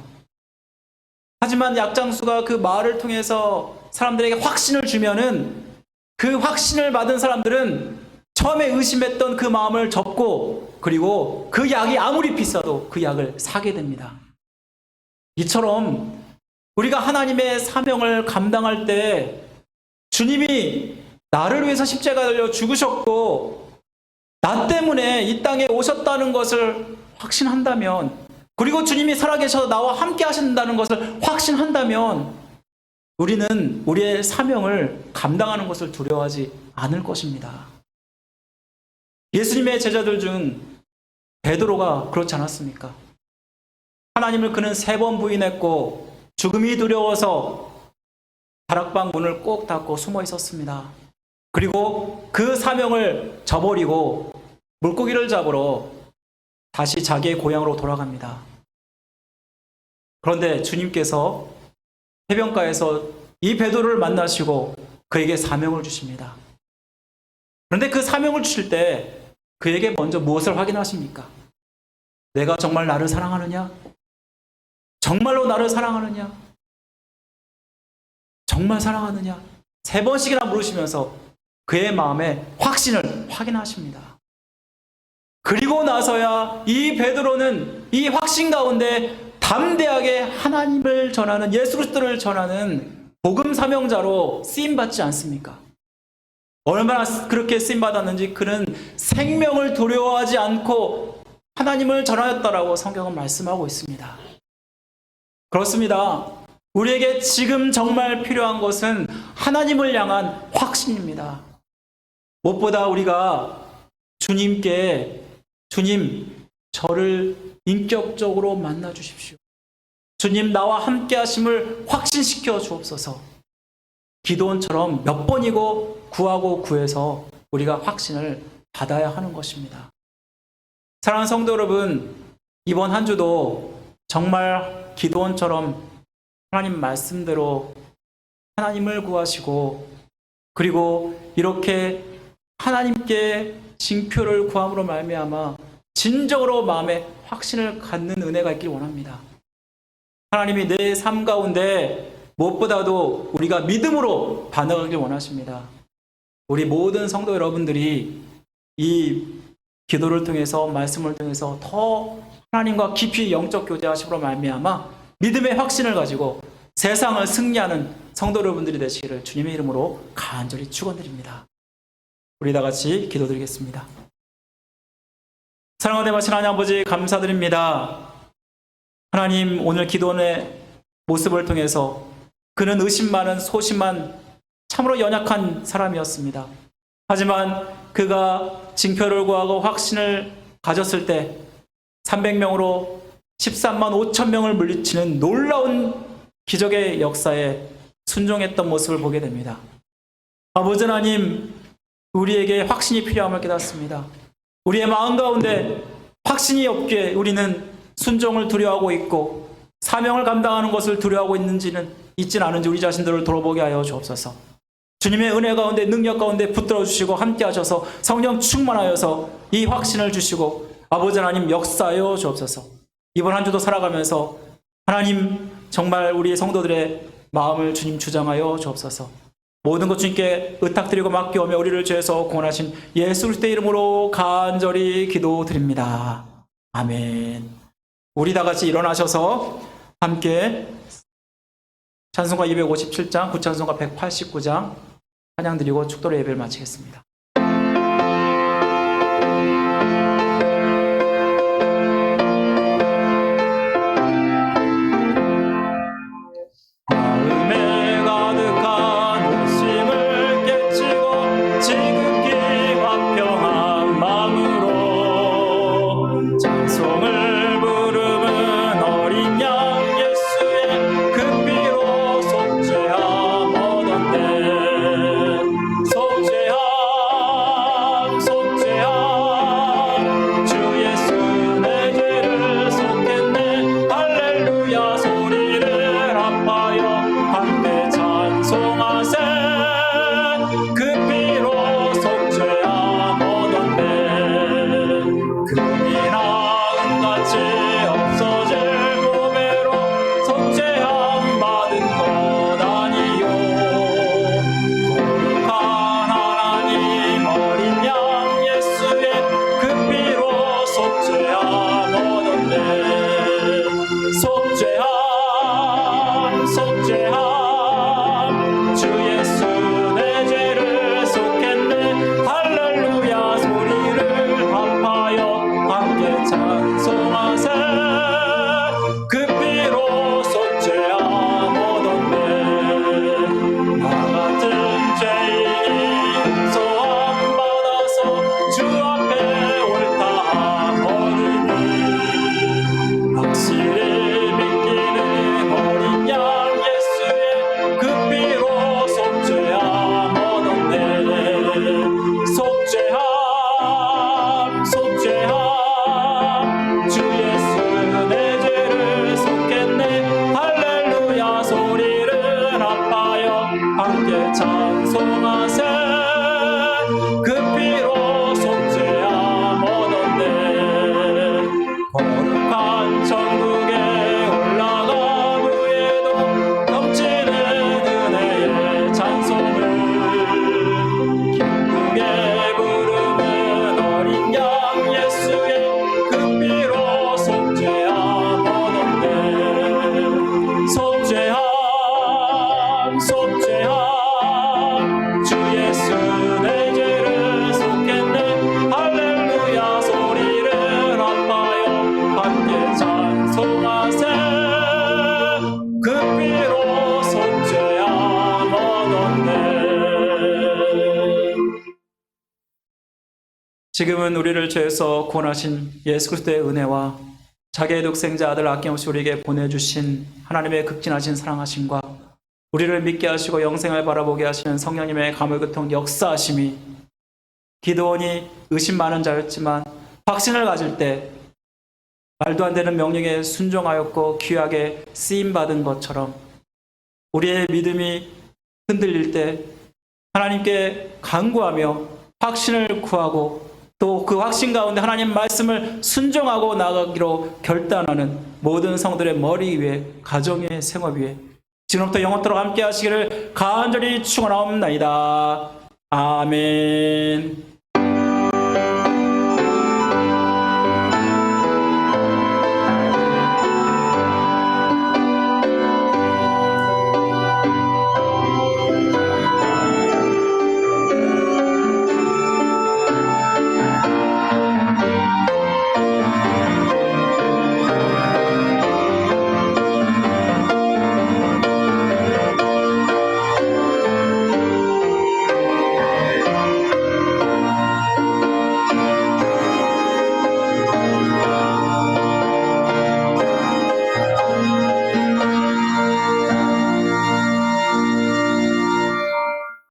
하지만 약장수가 그 말을 통해서 사람들에게 확신을 주면은 그 확신을 받은 사람들은 처음에 의심했던 그 마음을 접고, 그리고 그 약이 아무리 비싸도 그 약을 사게 됩니다. 이처럼 우리가 하나님의 사명을 감당할 때 주님이 나를 위해서 십자가에 달려 죽으셨고 나 때문에 이 땅에 오셨다는 것을 확신한다면, 그리고 주님이 살아계셔서 나와 함께 하신다는 것을 확신한다면 우리는 우리의 사명을 감당하는 것을 두려워하지 않을 것입니다. 예수님의 제자들 중 베드로가 그렇지 않았습니까? 하나님을 그는 3번 부인했고 죽음이 두려워서 다락방 문을 꼭 닫고 숨어 있었습니다. 그리고 그 사명을 저버리고 물고기를 잡으러 다시 자기의 고향으로 돌아갑니다. 그런데 주님께서 해변가에서 이 베드로를 만나시고 그에게 사명을 주십니다. 그런데 그 사명을 주실 때 그에게 먼저 무엇을 확인하십니까? 내가 정말 나를 사랑하느냐? 정말로 나를 사랑하느냐? 정말 사랑하느냐? 3번씩이나 물으시면서 그의 마음의 확신을 확인하십니다. 그리고 나서야 이 베드로는 이 확신 가운데 담대하게 하나님을 전하는, 예수 그리스도를 전하는 복음 사명자로 쓰임받지 않습니까? 얼마나 그렇게 쓰임받았는지 그는 생명을 두려워하지 않고 하나님을 전하였다라고 성경은 말씀하고 있습니다. 그렇습니다. 우리에게 지금 정말 필요한 것은 하나님을 향한 확신입니다. 무엇보다 우리가 주님께 주님, 저를 인격적으로 만나 주십시오. 주님, 나와 함께 하심을 확신시켜 주옵소서. 기도원처럼 몇 번이고 구하고 구해서 우리가 확신을 받아야 하는 것입니다. 사랑하는 성도 여러분, 이번 한 주도 정말 기도원처럼 하나님 말씀대로 하나님을 구하시고, 그리고 이렇게 하나님께 징표를 구함으로 말미암아 진정으로 마음에 확신을 갖는 은혜가 있길 원합니다. 하나님이 내 삶 가운데 무엇보다도 우리가 믿음으로 반응하길 원하십니다. 우리 모든 성도 여러분들이 이 기도를 통해서, 말씀을 통해서 더 하나님과 깊이 영적 교제하심으로 말미암아 믿음의 확신을 가지고 세상을 승리하는 성도 여러분들이 되시기를 주님의 이름으로 간절히 축원드립니다. 우리 다 같이 기도드리겠습니다. 사랑하는 대마신 하나님 아버지, 감사드립니다. 하나님, 오늘 기도원의 모습을 통해서 그는 의심 많은 소심한 참으로 연약한 사람이었습니다. 하지만 그가 징표를 구하고 확신을 가졌을 때 300명으로 13만 5천 명을 물리치는 놀라운 기적의 역사에 순종했던 모습을 보게 됩니다. 아버지 하나님, 우리에게 확신이 필요함을 깨닫습니다. 우리의 마음 가운데 확신이 없기에 우리는 순종을 두려워하고 있고 사명을 감당하는 것을 두려워하고 있지는 않은지 우리 자신들을 돌아보게 하여 주옵소서. 주님의 은혜 가운데, 능력 가운데 붙들어 주시고 함께 하셔서 성령 충만하여서 이 확신을 주시고 아버지 하나님 역사하여 주옵소서. 이번 한 주도 살아가면서 하나님, 정말 우리 성도들의 마음을 주님 주장하여 주옵소서. 모든 것 주님께 의탁드리고 맡겨오며 우리를 죄에서 구원하신 예수 그리스도의 이름으로 간절히 기도드립니다. 아멘. 우리 다 같이 일어나셔서 함께 찬송가 257장, 구찬송가 189장 찬양드리고 축도로 예배를 마치겠습니다. 마음에 가득한 의심을 깨치고 지극히 화평한 마음으로 찬송을 부르는 어린 양 예수의 그 피로 속죄함 얻었네. 속죄함 지금은 우리를 죄에서 구원하신 예수 그리스도의 은혜와 자기의 독생자 아들 아낌없이 우리에게 보내주신 하나님의 극진하신 사랑하심과 우리를 믿게 하시고 영생을 바라보게 하시는 성령님의 감화교통 역사하심이 기드온이 의심 많은 자였지만 확신을 가질 때 말도 안 되는 명령에 순종하였고 귀하게 쓰임받은 것처럼 우리의 믿음이 흔들릴 때 하나님께 간구하며 확신을 구하고 또 그 확신 가운데 하나님 말씀을 순종하고 나가기로 결단하는 모든 성들의 머리 위에 가정의 생업 위에 지금부터 영원토록 함께 하시기를 간절히 축원하옵나이다. 아멘.